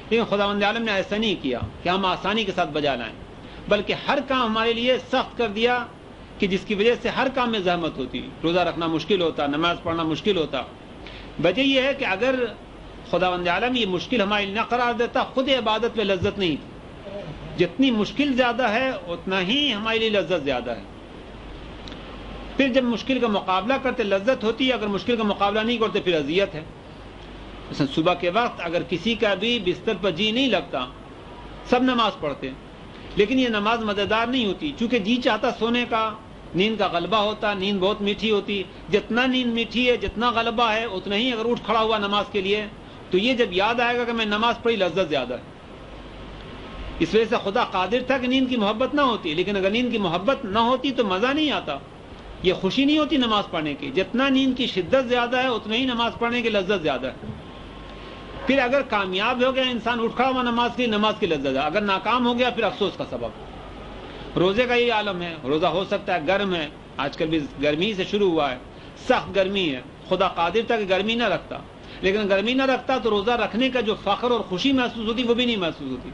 لیکن خداوند عالم نے ایسا نہیں کیا کہ ہم آسانی کے ساتھ بجا لائیں، بلکہ ہر کام ہمارے لیے سخت کر دیا کہ جس کی وجہ سے ہر کام میں زحمت ہوتی. روزہ رکھنا مشکل ہوتا، نماز پڑھنا مشکل ہوتا. وجہ یہ ہے کہ اگر خداوند عالم یہ مشکل ہمارے لیے نہ قرار دیتا، خود عبادت میں لذت نہیں تھی. جتنی مشکل زیادہ ہے اتنا ہی ہمارے لیے لذت زیادہ ہے. پھر جب مشکل کا مقابلہ کرتے لذت ہوتی ہے، اگر مشکل کا مقابلہ نہیں کرتے پھر اذیت ہے. مثلا صبح کے وقت اگر کسی کا بھی بستر پر جی نہیں لگتا، سب نماز پڑھتے، لیکن یہ نماز مزیدار نہیں ہوتی، چونکہ جی چاہتا سونے کا، نیند کا غلبہ ہوتا، نیند بہت میٹھی ہوتی. جتنا نیند میٹھی ہے، جتنا غلبہ ہے، اتنا ہی اگر اٹھ کھڑا ہوا نماز کے لیے تو یہ جب یاد آئے گا کہ میں نماز پڑھی، لذت زیادہ ہے. اس وجہ سے خدا قادر تھا کہ نیند کی محبت نہ ہوتی، لیکن اگر نیند کی محبت نہ ہوتی تو مزہ نہیں آتا، یہ خوشی نہیں ہوتی نماز پڑھنے کی. جتنا نیند کی شدت زیادہ ہے اتنا ہی نماز پڑھنے کی لذت زیادہ ہے. پھر اگر کامیاب ہو گیا انسان اٹھ کھڑا ہوا نماز کی لذت ہے. اگر ناکام ہو گیا پھر افسوس کا سبب. روزے کا یہ عالم ہے، روزہ ہو سکتا ہے گرم ہے، آج کل بھی گرمی سے شروع ہوا ہے، سخت گرمی ہے. خدا قادر تھا کہ گرمی نہ رکھتا، لیکن گرمی نہ رکھتا تو روزہ رکھنے کا جو فخر اور خوشی محسوس ہوتی وہ بھی نہیں محسوس ہوتی.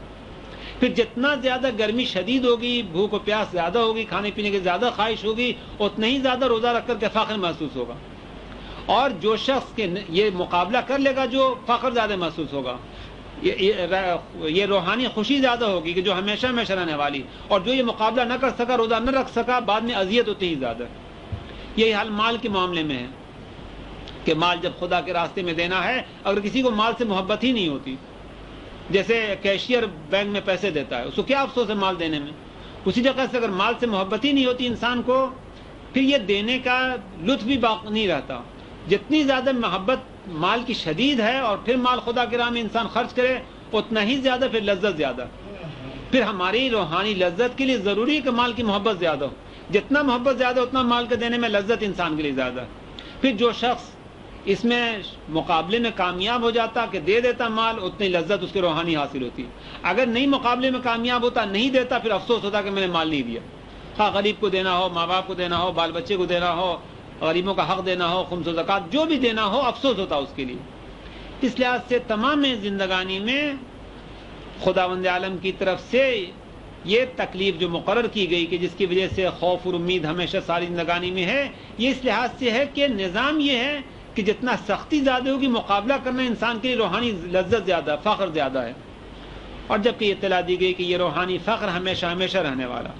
پھر جتنا زیادہ گرمی شدید ہوگی، بھوک و پیاس زیادہ ہوگی، کھانے پینے کی زیادہ خواہش ہوگی، اتنا ہی زیادہ روزہ رکھ کر کے فخر محسوس ہوگا. اور جو شخص کے یہ مقابلہ کر لے گا جو فخر زیادہ محسوس ہوگا، یہ روحانی خوشی زیادہ ہوگی کہ جو ہمیشہ ہمیشہ رہنے والی. اور جو یہ مقابلہ نہ کر سکا، روزہ نہ رکھ سکا، بعد میں اذیت ہوتی ہی زیادہ. یہی حال مال کے معاملے میں ہے کہ مال جب خدا کے راستے میں دینا ہے، اگر کسی کو مال سے محبت ہی نہیں ہوتی، جیسے کیشیئر بینک میں پیسے دیتا ہے، اس کو کیا افسوس ہے مال دینے میں. اسی طرح سے اگر مال سے محبت ہی نہیں ہوتی انسان کو، پھر یہ دینے کا لطف بھی باقی نہیں رہتا. جتنی زیادہ محبت مال کی شدید ہے اور پھر مال خدا کی راہ میں انسان خرچ کرے، اتنا ہی زیادہ پھر لذت زیادہ. پھر ہماری روحانی لذت کے لیے ضروری ہے کہ مال کی محبت زیادہ ہو. جتنا محبت زیادہ اتنا مال کے دینے میں لذت انسان کے لیے زیادہ ہے. پھر جو شخص اس میں مقابلے میں کامیاب ہو جاتا کہ دے دیتا مال، اتنی لذت اس کے روحانی حاصل ہوتی. اگر نہیں مقابلے میں کامیاب ہوتا، نہیں دیتا، پھر افسوس ہوتا کہ میں نے مال نہیں دیا. خواہ غریب کو دینا ہو، ماں باپ کو دینا ہو، بال بچے کو دینا ہو، غریبوں کا حق دینا ہو، خمس و زکوٰۃ جو بھی دینا ہو، افسوس ہوتا اس کے لیے. اس لحاظ سے تمام زندگانی میں خداوند عالم کی طرف سے یہ تکلیف جو مقرر کی گئی کہ جس کی وجہ سے خوف اور امید ہمیشہ ساری زندگانی میں ہے، یہ اس لحاظ سے ہے کہ نظام یہ ہے کہ جتنا سختی زیادہ ہوگی، مقابلہ کرنا انسان کے لیے روحانی لذت زیادہ، فخر زیادہ ہے. اور جبکہ یہ اطلاع دی گئی کہ یہ روحانی فخر ہمیشہ ہمیشہ رہنے والا.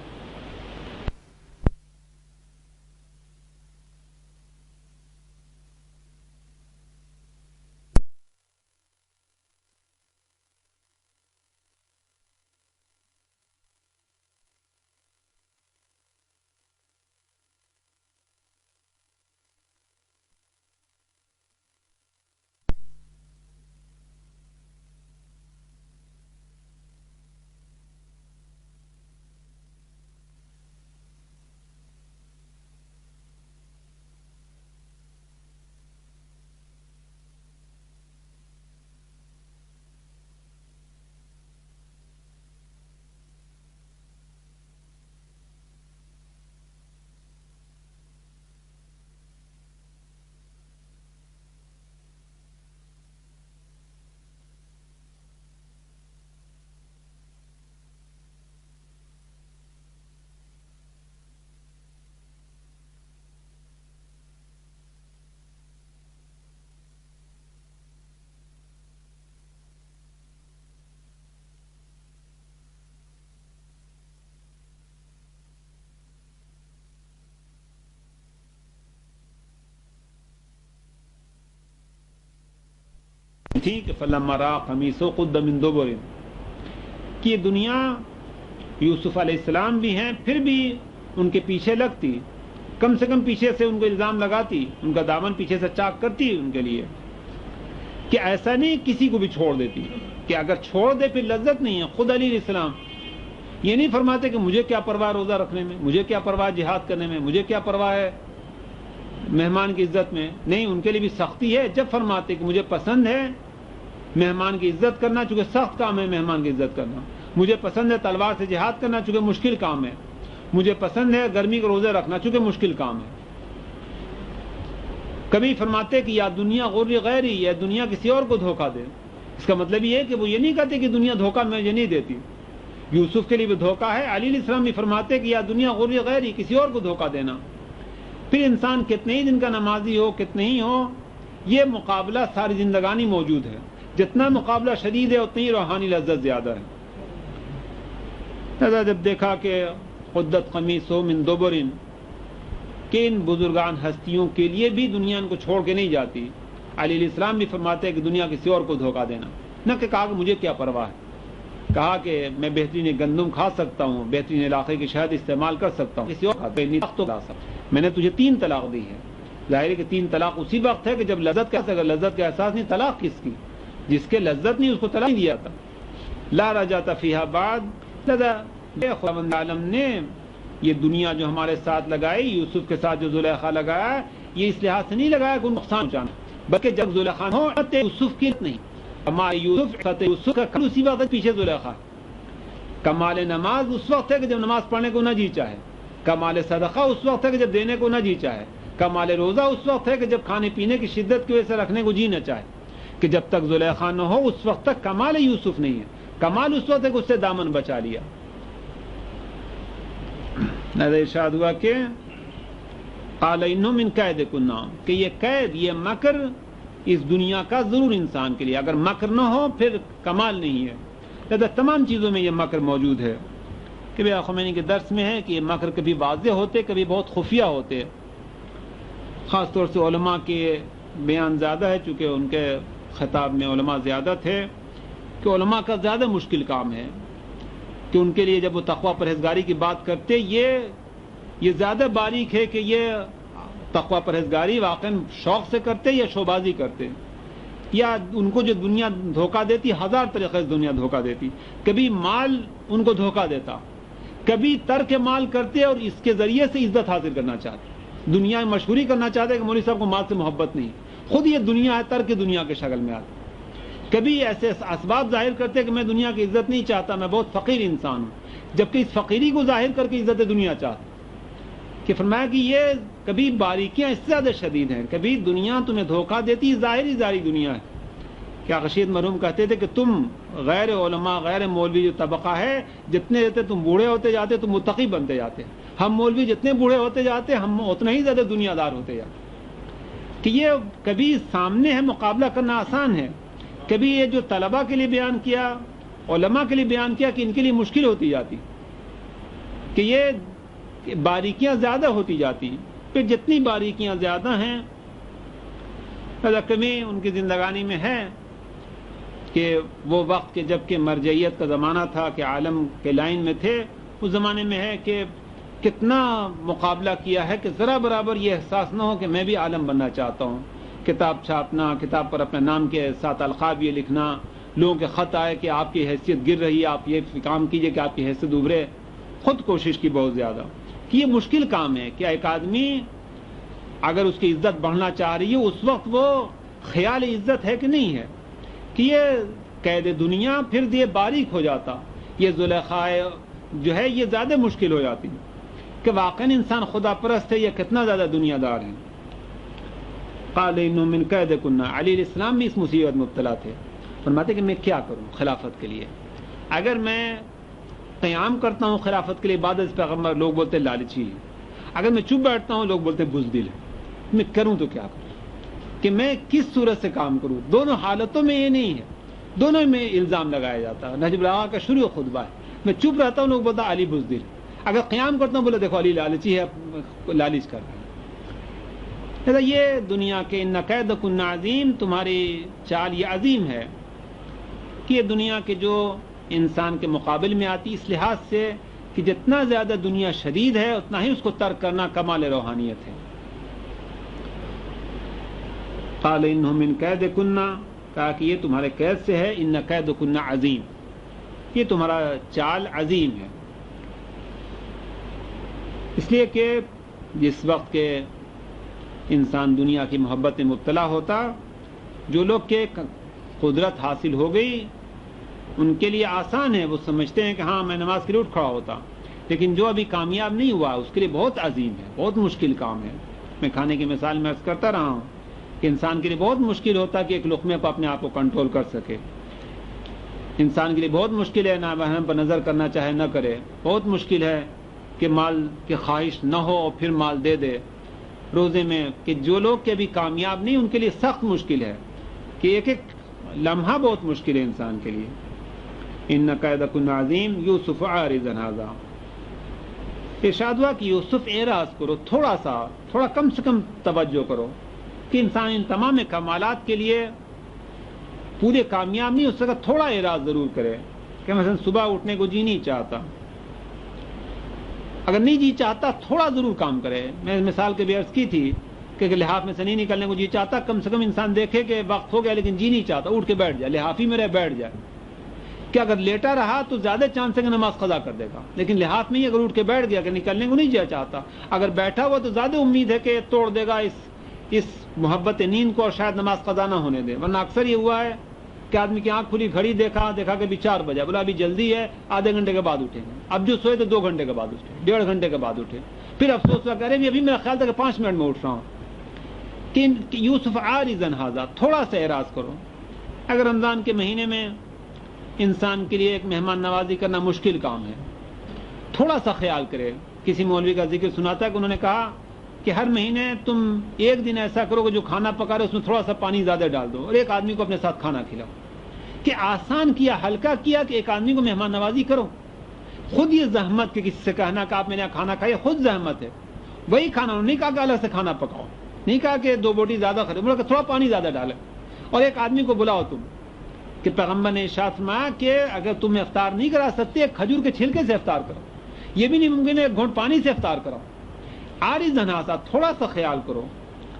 تھی کہ فلما را قمیصہ قد من دبر، کہ یہ دنیا یوسف علیہ السلام بھی ہیں پھر بھی ان کے پیچھے لگتی، کم سے کم پیچھے سے ان کو الزام لگاتی، ان کا دامن پیچھے سے چاک کرتی ان کے لیے، کہ ایسا نہیں کسی کو بھی چھوڑ دیتی، کہ اگر چھوڑ دے پھر لذت نہیں ہے. خود علی علیہ السلام یہ نہیں فرماتے کہ مجھے کیا پرواہ روزہ رکھنے میں، مجھے کیا پرواہ جہاد کرنے میں، مجھے کیا پرواہ ہے مہمان کی عزت میں. نہیں، ان کے لیے بھی سختی ہے. جب فرماتے کہ مجھے پسند ہے مہمان کی عزت کرنا، چونکہ سخت کام ہے مہمان کی عزت کرنا، مجھے پسند ہے تلوار سے جہاد کرنا، چونکہ مشکل کام ہے، مجھے پسند ہے گرمی کے روزے رکھنا، چونکہ مشکل کام ہے. کبھی فرماتے کہ یا دنیا غر غیری، یا دنیا کسی اور کو دھوکہ دے. اس کا مطلب یہ ہے کہ وہ یہ نہیں کہتے کہ دنیا دھوکہ مجھے نہیں دیتی. یوسف کے لیے بھی دھوکہ ہے. علی علیہ السلام بھی فرماتے کہ یا دنیا غر غیری، کسی اور کو دھوکہ دینا. پھر انسان کتنے ہی دن کا نمازی ہو، کتنے ہی ہو، یہ مقابلہ ساری زندگانی موجود ہے. جتنا مقابلہ شدید ہے اتنی روحانی لذت زیادہ ہے. لہذا جب دیکھا کہ قدت قمیصہ من دبر، کہ ان بزرگان ہستیوں کے لیے بھی دنیا ان کو چھوڑ کے نہیں جاتی. علی علیہ السلام بھی فرماتے ہیں کہ دنیا کسی اور کو دھوکہ دینا. نہ کہ کہا کہ مجھے کیا پرواہ ہے، کہا کہ میں بہترین گندم کھا سکتا ہوں، بہترین علاقے کی شہد استعمال کر سکتا ہوں، کسی اور میں نے تجھے 3 طلاق دی ہے. ظاہر ہے کہ 3 طلاق اسی وقت ہے کہ جب لذت کا احساس نہیں. طلاق کس کی؟ جس کے لذت نہیں اس کو طلاق نہیں دیا تھا. لا رجعت فیہا بعد. خداوند عالم نے یہ دنیا جو ہمارے ساتھ لگائی، یوسف کے ساتھ جو زلیخا لگایا، یہ اس لحاظ سے نہیں لگایا کہ ان نقصان پہنچانا، بلکہ جب زلیخا ہو یوسف کی نہیں. کمال یوسف کا اسی وقت پیچھے زلیخا. کمال نماز اس وقت ہے کہ جب نماز پڑھنے کو نہ جی چاہے. کمال صدقہ اس وقت ہے کہ جب دینے کو نہ جی چاہے. کمال روزہ اس وقت ہے کہ جب کھانے پینے کی شدت کی وجہ سے رکھنے کو جی نہ چاہے. کہ جب تک زلیخا نہ ہو اس وقت تک کمال یوسف نہیں ہے. کمال اس وقت ہے کہ اس سے دامن بچا لیا. نظر ارشاد ہوا کہ قال انہ من قیدکن، کہ یہ قید، یہ مکر اس دنیا کا ضرور انسان کے لیے. اگر مکر نہ ہو پھر کمال نہیں ہے. لہذا تمام چیزوں میں یہ مکر موجود ہے. کہ بھئی خمینی کے درس میں ہے کہ یہ مکر کبھی واضح ہوتے، کبھی بہت خفیہ ہوتے. خاص طور سے علماء کے بیان زیادہ ہے، چونکہ ان کے خطاب میں علماء زیادہ تھے، کہ علماء کا زیادہ مشکل کام ہے کہ ان کے لیے جب وہ تقوی پرہیزگاری کی بات کرتے، یہ زیادہ باریک ہے کہ یہ تقوی پرہیزگاری واقعا شوق سے کرتے یا شوبازی کرتے، یا ان کو جو دنیا دھوکہ دیتی، 1000 طریقے سے دنیا دھوکہ دیتی. کبھی مال ان کو دھوکہ دیتا، کبھی ترک مال کرتے اور اس کے ذریعے سے عزت حاصل کرنا چاہتے، دنیا میں مشہوری کرنا چاہتے کہ مولوی صاحب کو مال سے محبت نہیں. خود یہ دنیا ہے ترک دنیا کے شکل میں آتی. کبھی ایسے اسباب ظاہر کرتے کہ میں دنیا کی عزت نہیں چاہتا، میں بہت فقیر انسان ہوں، جبکہ اس فقیری کو ظاہر کر کے عزت دنیا چاہتا. کہ فرمایا کہ یہ کبھی باریکیاں اس سے زیادہ شدید ہیں. کبھی دنیا تمہیں دھوکہ دیتی، ظاہری دنیا ہے. کیا رشید مرحوم کہتے تھے کہ تم غیر علماء غیر مولوی جو طبقہ ہے، جتنے جتنے تم بوڑھے ہوتے جاتے تم متقی بنتے جاتے. ہم مولوی جتنے بوڑھے ہوتے جاتے ہم اتنا ہی زیادہ دنیا دار ہوتے جاتے. کہ یہ کبھی سامنے ہے مقابلہ کرنا آسان ہے، کبھی یہ جو طلباء کے لیے بیان کیا، علماء کے لیے بیان کیا کہ ان کے لیے مشکل ہوتی جاتی، کہ یہ باریکیاں زیادہ ہوتی جاتی. پھر جتنی باریکیاں زیادہ ہیں کمی ان کی زندگانی میں ہے کہ وہ وقت کے جب کہ مرجعیت کا زمانہ تھا کہ عالم کے لائن میں تھے، اس زمانے میں ہے کہ کتنا مقابلہ کیا ہے کہ ذرا برابر یہ احساس نہ ہو کہ میں بھی عالم بننا چاہتا ہوں. کتاب چھاپنا، کتاب پر اپنے نام کے ساتھ القاب یہ لکھنا، لوگوں کے خط آئے کہ آپ کی حیثیت گر رہی ہے، آپ یہ کام کیجئے کہ آپ کی حیثیت ابھرے. خود کوشش کی بہت زیادہ کہ یہ مشکل کام ہے کہ ایک آدمی اگر اس کی عزت بڑھنا چاہ رہی ہے اس وقت وہ خیال عزت ہے کہ نہیں ہے، کہ یہ قید دنیا پھر یہ باریک ہو جاتا. یہ زلیخا جو ہے یہ زیادہ مشکل ہو جاتی کہ واقعا انسان خدا پرست ہے یا کتنا زیادہ دنیا دار ہے. قال انه من قیدکن، علی علیہ السلام بھی اس مصیبت میں مبتلا تھے. فرماتے کہ میں کیا کروں خلافت کے لیے، اگر میں قیام کرتا ہوں خلافت کے لیے عبادت پیغمبر لوگ بولتے لالچی ہے، اگر میں چپ بیٹھتا ہوں لوگ بولتے بزدل ہے. میں کروں تو کیا کروں، کہ میں کس صورت سے کام کروں. دونوں حالتوں میں یہ نہیں ہے، دونوں میں الزام لگایا جاتا ہے. نجم البلاغہ کا شروع خطبہ ہے، میں چپ رہتا ہوں لوگ بولتا علی بزدل، اگر قیام کرتا ہوں بولے دیکھو علی لالچی ہے، لالچ کر رہا ہے. یہ دنیا کے ان قیدکن عظیم، تمہاری چال یہ عظیم ہے کہ یہ دنیا کے جو انسان کے مقابل میں آتی، اس لحاظ سے کہ جتنا زیادہ دنیا شدید ہے اتنا ہی اس کو ترک کرنا کمال روحانیت ہے. قال انہ من قیدکن، کہا کہ یہ تمہارے قید سے ہے. ان قیدکن عظیم، یہ تمہارا چال عظیم ہے. اس لیے کہ جس وقت کے انسان دنیا کی محبت میں مبتلا ہوتا، جو لوگ کے قدرت حاصل ہو گئی ان کے لیے آسان ہے، وہ سمجھتے ہیں کہ ہاں میں نماز کے لیے اٹھ کھڑا ہوتا. لیکن جو ابھی کامیاب نہیں ہوا اس کے لیے بہت عظیم ہے، بہت مشکل کام ہے. میں کھانے کی مثال میں عرض کرتا رہا ہوں کہ انسان کے لیے بہت مشکل ہوتا کہ ایک لقمے پر اپنے آپ کو کنٹرول کر سکے. انسان کے لیے بہت مشکل ہے نامحرم پر نظر کرنا چاہے نہ کرے. بہت مشکل ہے کہ مال کی خواہش نہ ہو اور پھر مال دے دے روزے میں. کہ جو لوگ کے ابھی کامیاب نہیں ان کے لیے سخت مشکل ہے کہ ایک ایک لمحہ بہت مشکل ہے انسان کے لیے. ان قیدکن عظیم یوسف عارض ھذا، ارشاد ہوا کہ یوسف اعراض کرو، تھوڑا کم سے کم توجہ کرو. کہ انسان ان تمام کمالات کے لیے پورے کامیاب نہیں ہو سکتا، تھوڑا اعراض ضرور کرے. کہ مثلا صبح اٹھنے کو جی نہیں چاہتا، اگر نہیں جی چاہتا تھوڑا ضرور کام کرے. میں مثال کے بھی عرض کی تھی کہ لحاف میں سے نہیں نکلنے کو جی چاہتا، کم سے کم انسان دیکھے کہ وقت ہو گیا لیکن جی نہیں چاہتا، اٹھ کے بیٹھ جائے، لحاف ہی میں رہے بیٹھ جائے. کہ اگر لیٹا رہا تو زیادہ چانس ہے کہ نماز قضا کر دے گا، لیکن لحاف میں ہی اگر اٹھ کے بیٹھ گیا کہ نکلنے کو نہیں جی چاہتا، اگر بیٹھا ہوا تو زیادہ امید ہے کہ توڑ دے گا اس محبت نیند کو اور شاید نماز قضا نہ ہونے دے. ورنہ اکثر یہ ہوا ہے کہ آدمی کی آنکھ کھلی، گھڑی دیکھا کہ ابھی 4 بجے، بولا ابھی جلدی ہے، آدھے گھنٹے کے بعد اٹھیں گے. اب جو سوئے تو 2 گھنٹے کے بعد اٹھے، 1.5 گھنٹے کے بعد اٹھے، پھر افسوس ہوا کہہ رہے ابھی میرا خیال تھا کہ 5 منٹ میں اٹھ رہا ہوں. کہ یوسف عارض ھذا، تھوڑا سا اعراض کرو. اگر رمضان کے مہینے میں انسان کے لیے ایک مہمان نوازی کرنا مشکل کام ہے، تھوڑا سا خیال کرے. کسی مولوی کا ذکر سناتا ہے کہ انہوں نے کہا کہ ہر مہینے تم ایک دن ایسا کرو کہ جو کھانا پکا رہے اس میں تھوڑا سا پانی زیادہ ڈال دو اور ایک آدمی کو اپنے ساتھ کھانا کھلاؤ. کہ آسان کیا، ہلکا کیا کہ ایک آدمی کو مہمان نوازی کرو. خود یہ زحمت کہ کسی سے کہنا کہ آپ میرے یہاں کھانا کھائیے، خود زحمت ہے. وہی کھانا، انہوں نے نہیں کہا کہ الگ سے کھانا پکاؤ، نہیں کہا کہ 2 بوٹی زیادہ خریدو، بولا کہ تھوڑا پانی زیادہ ڈالے اور ایک آدمی کو بلاؤ تم. کہ پیغمبر نے ارشاد فرمایا کہ اگر تم افطار نہیں کرا سکتے ایک کھجور کے چھلکے سے افطار کرو. یہ بھی نہیں ممکن ہے ایک گھونٹ پانی سے افطار کرو. عارض ھذا، تھوڑا سا خیال کرو.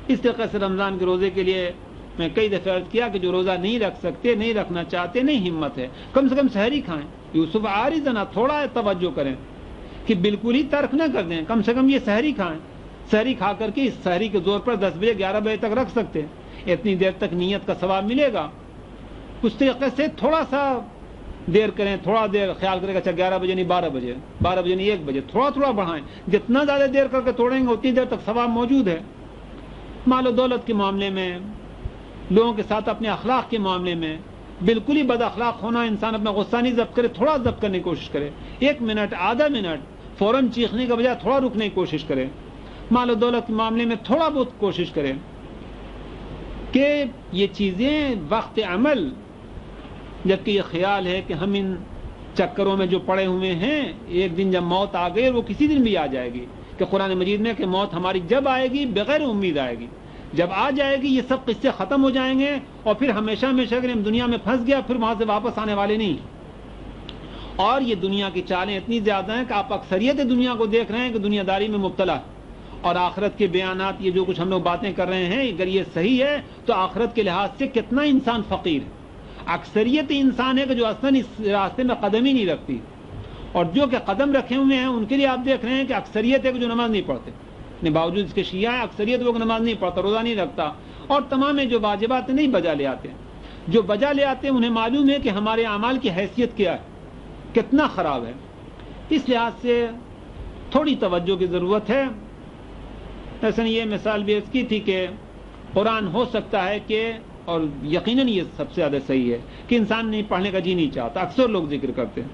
اس طریقے سے رمضان کے روزے کے لیے میں کئی دفعہ عرض کیا کہ جو روزہ نہیں رکھ سکتے، نہیں رکھنا چاہتے، نہیں ہمت ہے، کم سے کم سحری کھائیں. یوسف عارض ھذا، تھوڑا توجہ کریں کہ بالکل ہی ترک نہ کر دیں، کم سے کم یہ سحری کھائیں. سحری کھا کر کے اس سحری کے زور پر 10 بجے 11 بجے تک رکھ سکتے ہیں. اتنی دیر تک نیت کا ثواب ملے گا. اس طریقے سے تھوڑا سا دیر کریں, تھوڑا دیر خیال کرے گا اچھا 11 بجے نہیں 12 بجے, 12 بجے نہیں 1 بجے, تھوڑا تھوڑا بڑھائیں. جتنا زیادہ دیر کر کے توڑیں گے اتنی دیر تک ثواب موجود ہے. مال و دولت کے معاملے میں, لوگوں کے ساتھ اپنے اخلاق کے معاملے میں بالکل ہی بد اخلاق ہونا, انسان اپنا غصہ نہیں ضبط کرے, تھوڑا ضبط کرنے کی کوشش کرے. 1 منٹ, آدھا منٹ فوراً چیخنے کے بجائے تھوڑا رکنے کی کوشش کرے. مال و دولت کے معاملے میں تھوڑا بہت کوشش کرے کہ یہ چیزیں وقت عمل, جبکہ یہ خیال ہے کہ ہم ان چکروں میں جو پڑے ہوئے ہیں, ایک دن جب موت آ گئی, وہ کسی دن بھی آ جائے گی, کہ قرآن مجید میں کہ موت ہماری جب آئے گی بغیر امید آئے گی, جب آ جائے گی یہ سب قصے ختم ہو جائیں گے, اور پھر ہمیشہ ہمیشہ کے لیے ہم دنیا میں پھنس گیا, پھر وہاں سے واپس آنے والے نہیں. اور یہ دنیا کی چالیں اتنی زیادہ ہیں کہ آپ اکثریت دنیا کو دیکھ رہے ہیں کہ دنیا داری میں مبتلا ہے, اور آخرت کے بیانات, یہ جو کچھ ہم لوگ باتیں کر رہے ہیں, اگر یہ صحیح ہے تو آخرت کے لحاظ سے کتنا انسان فقیر ہے. اکثریت انسان ہے کہ جو اصلاً اس راستے میں قدم ہی نہیں رکھتی, اور جو کہ قدم رکھے ہوئے ہیں ان کے لیے آپ دیکھ رہے ہیں کہ اکثریت ہے کہ جو نماز نہیں پڑھتے, باوجود اس کے شیعہ ہیں, اکثریت لوگ نماز نہیں پڑھتا, روزہ نہیں رکھتا, اور تمام جو واجبات نہیں بجا لے آتے. جو بجا لے آتے ہیں انہیں معلوم ہے کہ ہمارے اعمال کی حیثیت کیا ہے, کتنا خراب ہے. اس لحاظ سے تھوڑی توجہ کی ضرورت ہے. ایسا یہ مثال بھی اس کی تھی کہ قرآن ہو سکتا ہے کہ, اور یقیناً یہ سب سے زیادہ صحیح ہے کہ انسان نہیں پڑھنے کا جی نہیں چاہتا, اکثر لوگ ذکر کرتے ہیں,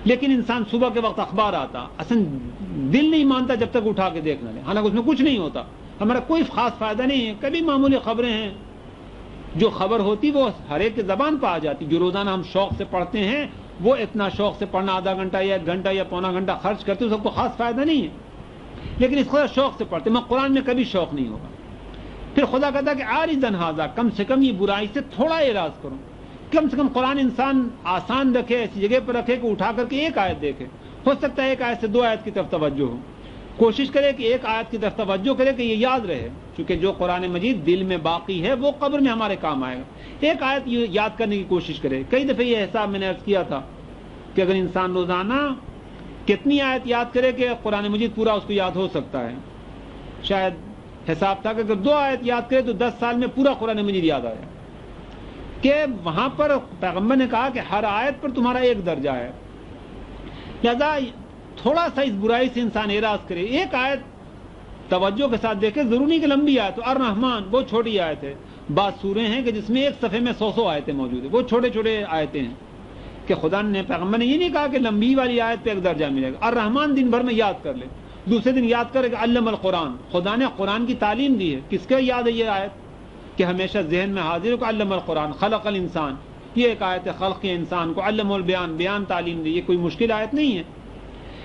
لیکن انسان صبح کے وقت اخبار آتا, اصل دل نہیں مانتا جب تک اٹھا کے دیکھ نہ لے, حالانکہ اس میں کچھ نہیں ہوتا, ہمارا کوئی خاص فائدہ نہیں ہے. کبھی معمولی خبریں ہیں, جو خبر ہوتی وہ ہر ایک کی زبان پہ آ جاتی. جو روزانہ ہم شوق سے پڑھتے ہیں, وہ اتنا شوق سے پڑھنا, آدھا گھنٹہ یا 1 گھنٹہ یا پونا گھنٹہ خرچ کرتے, اس کو خاص فائدہ نہیں ہے, لیکن اس خدا شوق سے پڑھتے. میں قرآن میں کبھی شوق نہیں ہوگا. پھر خدا کہتا کہ عارضاً ھذا, کم سے کم یہ برائی سے تھوڑا اعراض کرو, کم سے کم قرآن انسان آسان رکھے, ایسی جگہ پر رکھے کہ اٹھا کر کے ایک آیت دیکھے. ہو سکتا ہے ایک آیت سے 2 آیت کی طرف توجہ ہو, کوشش کرے کہ ایک آیت کی طرف توجہ کرے کہ یہ یاد رہے, چونکہ جو قرآن مجید دل میں باقی ہے وہ قبر میں ہمارے کام آئے گا. ایک آیت یاد کرنے کی کوشش کرے. کئی دفعہ یہ حساب میں نے عرض کیا تھا کہ اگر انسان روزانہ کتنی آیت یاد کرے کہ قرآن مجید پورا اس کو یاد ہو سکتا ہے. شاید حساب تھا کہ اگر 2 آیت یاد کرے تو 10 سال میں پورا قرآن مجید یاد آیا. کہ وہاں پر پیغمبر نے کہا کہ ہر آیت پر تمہارا 1 درجہ ہے, لہذا تھوڑا سا اس برائی سے انسان اعراض کرے, ایک آیت توجہ کے ساتھ دیکھے, ضروری نہیں کہ لمبی آیت. تو الرحمن بہت چھوٹی آیت ہے, بعض سوریں ہیں کہ جس میں ایک صفحے میں 100 آیتیں موجود ہیں, وہ چھوٹے چھوٹے آیتیں ہیں. کہ خدا نے, پیغمبر نے یہ نہیں کہا کہ لمبی والی آیت پہ 1 درجہ ملے گا. الرحمن دن بھر میں یاد کر لے, دوسرے دن یاد کرے کہ علم القرآن, خدا نے قرآن کی تعلیم دی ہے. کس کا یاد ہے یہ آیت کہ ہمیشہ ذہن میں حاضر ہو کہ علم القرآن, خلق الانسان, یہ ایک آیت ہے خلق کے انسان کو. علم البیان, بیان تعلیم دی, یہ کوئی مشکل آیت نہیں ہے.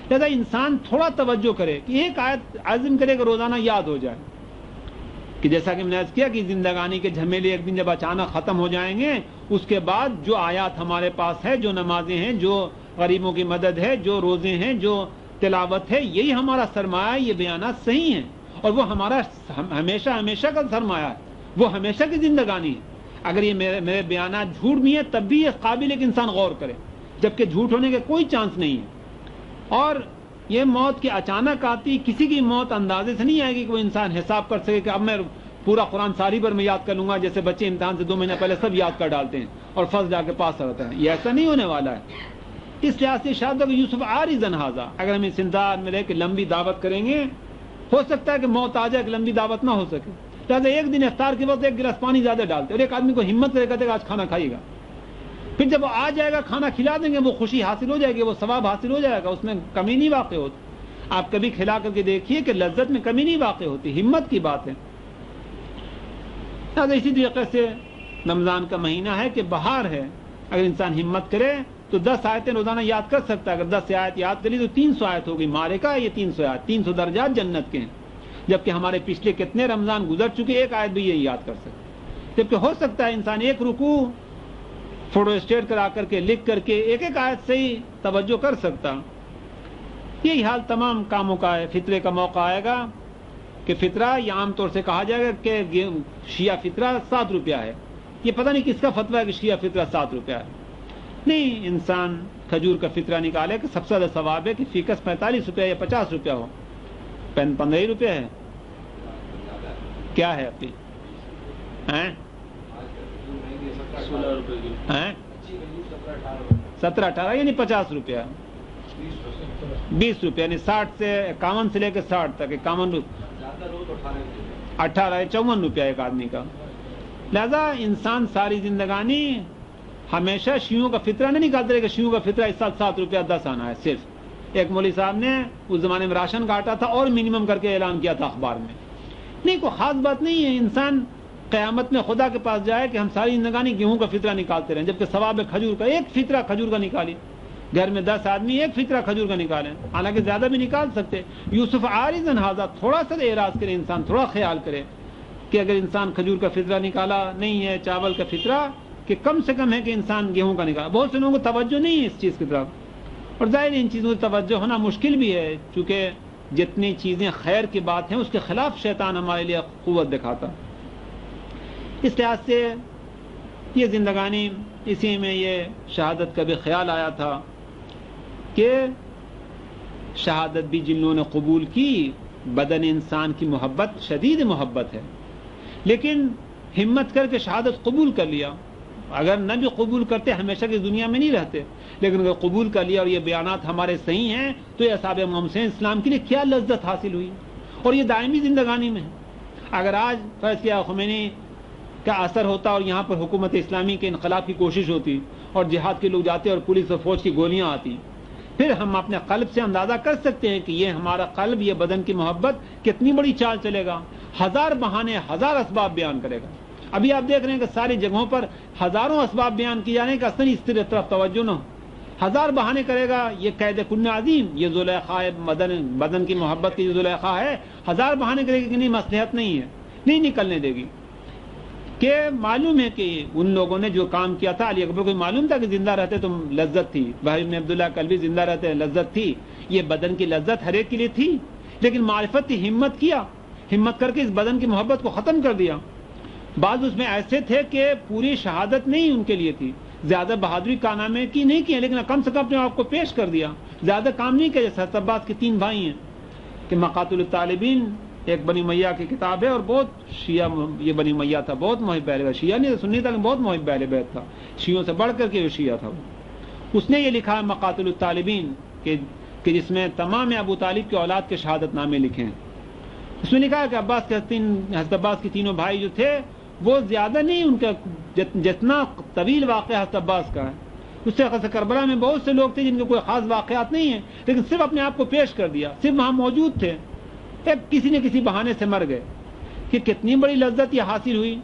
لہذا انسان تھوڑا توجہ کرے کہ ایک آیت عزم کرے کہ روزانہ یاد ہو جائے. کہ جیسا کہ میں نے عرض کیا کہ زندگانی کے جھمیلے ایک دن جب اچانک ختم ہو جائیں گے, اس کے بعد جو آیات ہمارے پاس ہے, جو نمازیں ہیں, جو غریبوں کی مدد ہے, جو روزے ہیں, جو تلاوت ہے, یہی ہمارا سرمایہ. یہ بیانات صحیح ہیں اور وہ ہمارا ہمیشہ ہمیشہ کا سرمایہ ہے, وہ ہمیشہ کی زندگانی ہے. اگر یہ میرے بیانات جھوٹ بھی ہیں تب بھی یہ قابل ہے کہ انسان غور کرے, جبکہ جھوٹ ہونے کے کوئی چانس نہیں ہے. اور یہ موت کی اچانک آتی, کسی کی موت اندازے سے نہیں آئے گی کہ وہ انسان حساب کر سکے کہ اب میں پورا قرآن ساری بھر میں یاد کر لوں گا, جیسے بچے امتحان سے 2 مہینے پہلے سب یاد کر ڈالتے ہیں اور فرض جا کے پاس ہوتا ہے. یہ ایسا نہیں ہونے والا ہے. اس لحاظ سے شاید یوسف عارضاً ھذا, اگر ہم اس انتظار میں رہ کے لمبی دعوت کریں گے, ہو سکتا ہے کہ موت آ جائے کہ لمبی دعوت نہ ہو سکے. لہٰذا ایک دن افطار کے وقت 1 گلاس پانی زیادہ ڈالتے, اور ایک آدمی کو ہمت رہے کہ آج کھانا کھائیے گا. پھر جب وہ آ جائے گا کھانا کھلا دیں گے, وہ خوشی حاصل ہو جائے گی, وہ ثواب حاصل ہو جائے گا, اس میں کمی نہیں واقع ہوتی. آپ کبھی کھلا کر کے دیکھیے کہ لذت میں کمی نہیں واقع ہوتی, ہمت کی بات ہے. لہٰذا اسی طریقے سے رمضان کا مہینہ ہے کہ بہار ہے, اگر انسان ہمت کرے تو 10 آیتیں روزانہ یاد کر سکتا ہے. اگر 10 آیت یاد کری تو 300 آیت ہوگی. مارے کا یہ 300 آیت, 300 درجات جنت کے ہیں, جبکہ ہمارے پچھلے کتنے رمضان گزر چکے, ایک آیت بھی یہی یاد کر سکتے. جبکہ ہو سکتا ہے انسان ایک رکوع فوٹو اسٹیٹ کرا کر کے لکھ کر کے ایک آیت سے ہی توجہ کر سکتا. یہی حال تمام کاموں کا ہے. فطرے کا موقع آئے گا کہ فطرہ, یہ عام طور سے کہا جائے گا کہ شیعہ فطرہ 7 روپیہ ہے. یہ پتہ نہیں کس کا فتویٰ ہے کہ شیعہ فطرہ 7 روپیہ ہے. نہیں, انسان کھجور کا فطرہ نکالے کہ سب سے زیادہ ثواب ہے کہ فیکس 45 روپیہ یا 50 روپیہ ہو. 15 روپیہ ہے, کیا ہے اپنی ہیں 16 روپے کی 17-18 یعنی 50 روپیہ 20 روپیہ یعنی 60 سے 51 سے لے کے 60 تک 51 18 54 روپیہ ایک آدمی کا. لہذا انسان ساری زندگانی ہمیشہ شیعوں کا فطرہ نہیں نکالتے رہے کہ شیعوں کا فطرہ اس سال 7 روپیہ 10 آنا ہے. صرف ایک مولوی صاحب نے اس زمانے میں راشن کاٹا تھا اور منیمم کر کے اعلان کیا تھا اخبار میں. نہیں، کوئی خاص بات نہیں ہے. انسان قیامت میں خدا کے پاس جائے کہ ہم ساری زندگانی گیہوں کا فطرہ نکالتے رہیں، جبکہ ثواب ہے کھجور کا. ایک فطرہ کھجور کا نکالی، گھر میں 10 آدمی ایک فطرہ کھجور کا نکالیں، حالانکہ زیادہ بھی نکال سکتے. یوسف عارض ہذا، تھوڑا سا اعراض کرے انسان، تھوڑا خیال کرے کہ اگر انسان کھجور کا فطرہ نکالا نہیں ہے، چاول کا فطرہ، کہ کم سے کم ہے کہ انسان گیہوں کا نکالا. بہت سے لوگوں کو توجہ نہیں ہے اس چیز کی طرف، اور ظاہر ان چیزوں کی توجہ ہونا مشکل بھی ہے، چونکہ جتنی چیزیں خیر کی بات ہیں اس کے خلاف شیطان ہمارے لیے قوت دکھاتا. اس لحاظ سے یہ زندگانی، اسی میں یہ شہادت کا بھی خیال آیا تھا کہ شہادت بھی جن لوگوں نے قبول کی، بدن انسان کی محبت شدید محبت ہے، لیکن ہمت کر کے شہادت قبول کر لیا. اگر نہ بھی قبول کرتے ہمیشہ کی دنیا میں نہیں رہتے، لیکن اگر قبول کر لیا اور یہ بیانات ہمارے صحیح ہیں تو یہ اصحاب محمد اسلام کے لیے کیا لذت حاصل ہوئی، اور یہ دائمی زندگانی میں ہے. اگر آج فرض کیا خمینی کا اثر ہوتا اور یہاں پر حکومت اسلامی کے انقلاب کی کوشش ہوتی اور جہاد کے لوگ جاتے اور پولیس اور فوج کی گولیاں آتی، پھر ہم اپنے قلب سے اندازہ کر سکتے ہیں کہ یہ ہمارا قلب، یہ بدن کی محبت کتنی بڑی چال چلے گا. 1000 بہانے، 1000 اسباب بیان کرے گا. ابھی آپ دیکھ رہے ہیں کہ ساری جگہوں پر ہزاروں اسباب بیان کیے جانے کا اصل اس طرف توجہ نہ ہو. 1000 بہانے کرے گا. یہ قید کن عظیم، یہ زلیخا بدن کی محبت کی زلیخا ہے. 1000 بہانے کرے گی کہ نہیں مصلحت نہیں ہے، نہیں نکلنے دے گی. کہ معلوم ہے کہ ان لوگوں نے جو کام کیا تھا، علی اکبر کو معلوم تھا کہ زندہ رہتے تو لذت تھی، بحر بن عبداللہ کلبی زندہ رہتے لذت تھی، یہ بدن کی لذت ہر ایک کے لیے تھی، لیکن معرفت کی ہمت کیا، ہمت کر کے اس بدن کی محبت کو ختم کر دیا. بعض اس میں ایسے تھے کہ پوری شہادت نہیں ان کے لیے تھی، زیادہ بہادری کارنامے کی نہیں کیے، لیکن کم سے کم اپنے آپ کو پیش کر دیا، زیادہ کام نہیں کیا. جیسے عباس کے 3 بھائی ہیں کہ مقاتل الطالبین ایک بنی امیہ کی کتاب ہے، اور بہت شیعہ، یہ بنی امیہ تھا بہت محب اہل بیت، شیعہ نہیں سنی تھا، بہت محب اہل بیت تھا، شیعوں سے بڑھ کر کے وہ شیعہ تھا. اس نے یہ لکھا ہے مقاتل الطالبین کہ جس میں تمام ابو طالب کے اولاد کے شہادت نامے لکھے ہیں. اس میں لکھا ہے کہ حضرت عباس کے 3 بھائی جو تھے وہ زیادہ نہیں، ان کا جتنا طویل واقعہ حضرت عباس کا ہے. اس سے کربلا میں بہت سے لوگ تھے جن کے کوئی خاص واقعات نہیں ہیں، لیکن صرف اپنے آپ کو پیش کر دیا، صرف وہاں موجود تھے، کسی نہ کسی بہانے سے مر گئے. کہ کتنی بڑی لذت یہ حاصل ہوئی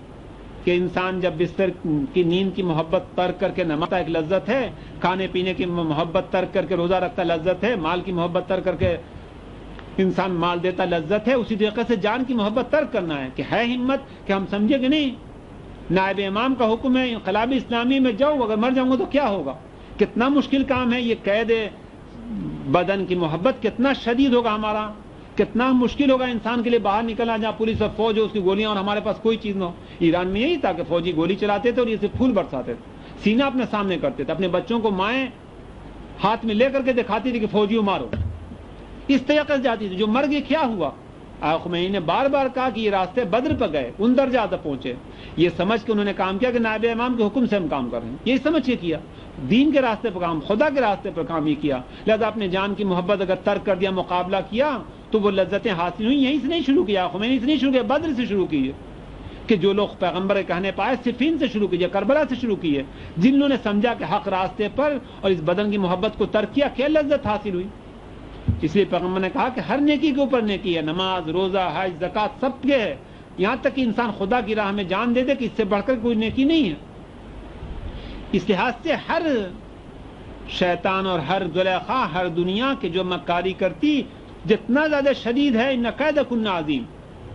کہ انسان جب بستر کی نیند کی محبت ترک کر کے نماتا ایک لذت ہے، کھانے پینے کی محبت ترک کر کے روزہ رکھتا لذت ہے، مال کی محبت ترک کر کے انسان مال دیتا لذت ہے. اسی طریقے سے جان کی محبت ترک کرنا ہے کہ ہے ہمت کہ ہم سمجھے کہ نہیں نائب امام کا حکم ہے انقلاب اسلامی میں جاؤ، اگر مر جاؤں گا تو کیا ہوگا. کتنا مشکل کام ہے یہ. قید بدن کی محبت کتنا شدید ہوگا ہمارا، کتنا مشکل ہوگا انسان کے لیے باہر نکلنا جہاں پولیس اور فوج ہو، اس کی گولیاں، اور ہمارے پاس کوئی چیز نہ ہو. ایران میں یہی تھا کہ فوجی گولی چلاتے تھے اور یہ صرف پھول برساتے تھے، سینہ اپنے سامنے کرتے تھے، اپنے بچوں کو مائیں ہاتھ میں لے کر کے دکھاتی تھی کہ فوجیوں مارو، اس طریقے سے جاتی تھی. جو مر گئے کیا ہوا؟ خمینی نے بار بار کہا کہ یہ راستے بدر پر گئے، ان درجات تک پہنچے. یہ سمجھ کے انہوں نے کام کیا کہ نائب امام کے حکم سے ہم کام کر رہے ہیں، یہ سمجھ کے کیا، دین کے راستے پر کام، خدا کے راستے پر کام یہ کیا. لہذا اپنے جان کی محبت اگر ترک کر دیا، مقابلہ کیا، تو وہ لذتیں حاصل ہوئیں. یہیں سے نہیں شروع کیا خمینی سے، نہیں شروع کیا، بدر سے شروع کیے کہ جو لوگ پیغمبر کے کہنے پائے صفین سے شروع کیجیے، کربلا سے شروع کیے. جن لوگوں نے سمجھا کہ حق راستے پر اور اس بدن کی محبت کو ترک کیا، کیا لذت حاصل ہوئی. اس لیے پیغمبر نے کہا کہ ہر نیکی کے اوپر نیکی ہے، نماز، روزہ، حج، زکوٰۃ سب کے ہے، یہاں تک کہ انسان خدا کی راہ میں جان دے دے کہ اس سے بڑھ کر کوئی نیکی نہیں ہے. اس لحاظ سے ہر شیطان اور ہر زلیخا، ہر دنیا کے جو مکاری کرتی جتنا زیادہ شدید ہے، ان قید کن عظیم،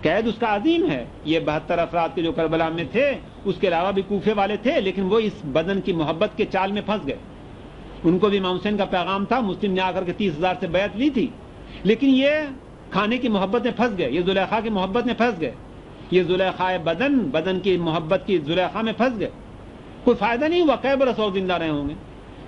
قید اس کا عظیم ہے. یہ 72 افراد کے جو کربلا میں تھے، اس کے علاوہ بھی کوفے والے تھے، لیکن وہ اس بدن کی محبت کے چال میں پھنس گئے. ان کو بھی امام حسین کا پیغام تھا، مسلم نے آ کر کے 30,000 سے بیعت لی تھی، لیکن یہ کھانے کی محبت میں پھنس گئے، یہ زلیخا کی محبت میں پھنس گئے، یہ زلیخا بدن کی محبت کی زلیخا میں پھنس گئے. کوئی فائدہ نہیں ہوا، کئی برس اور زندہ رہے ہوں گے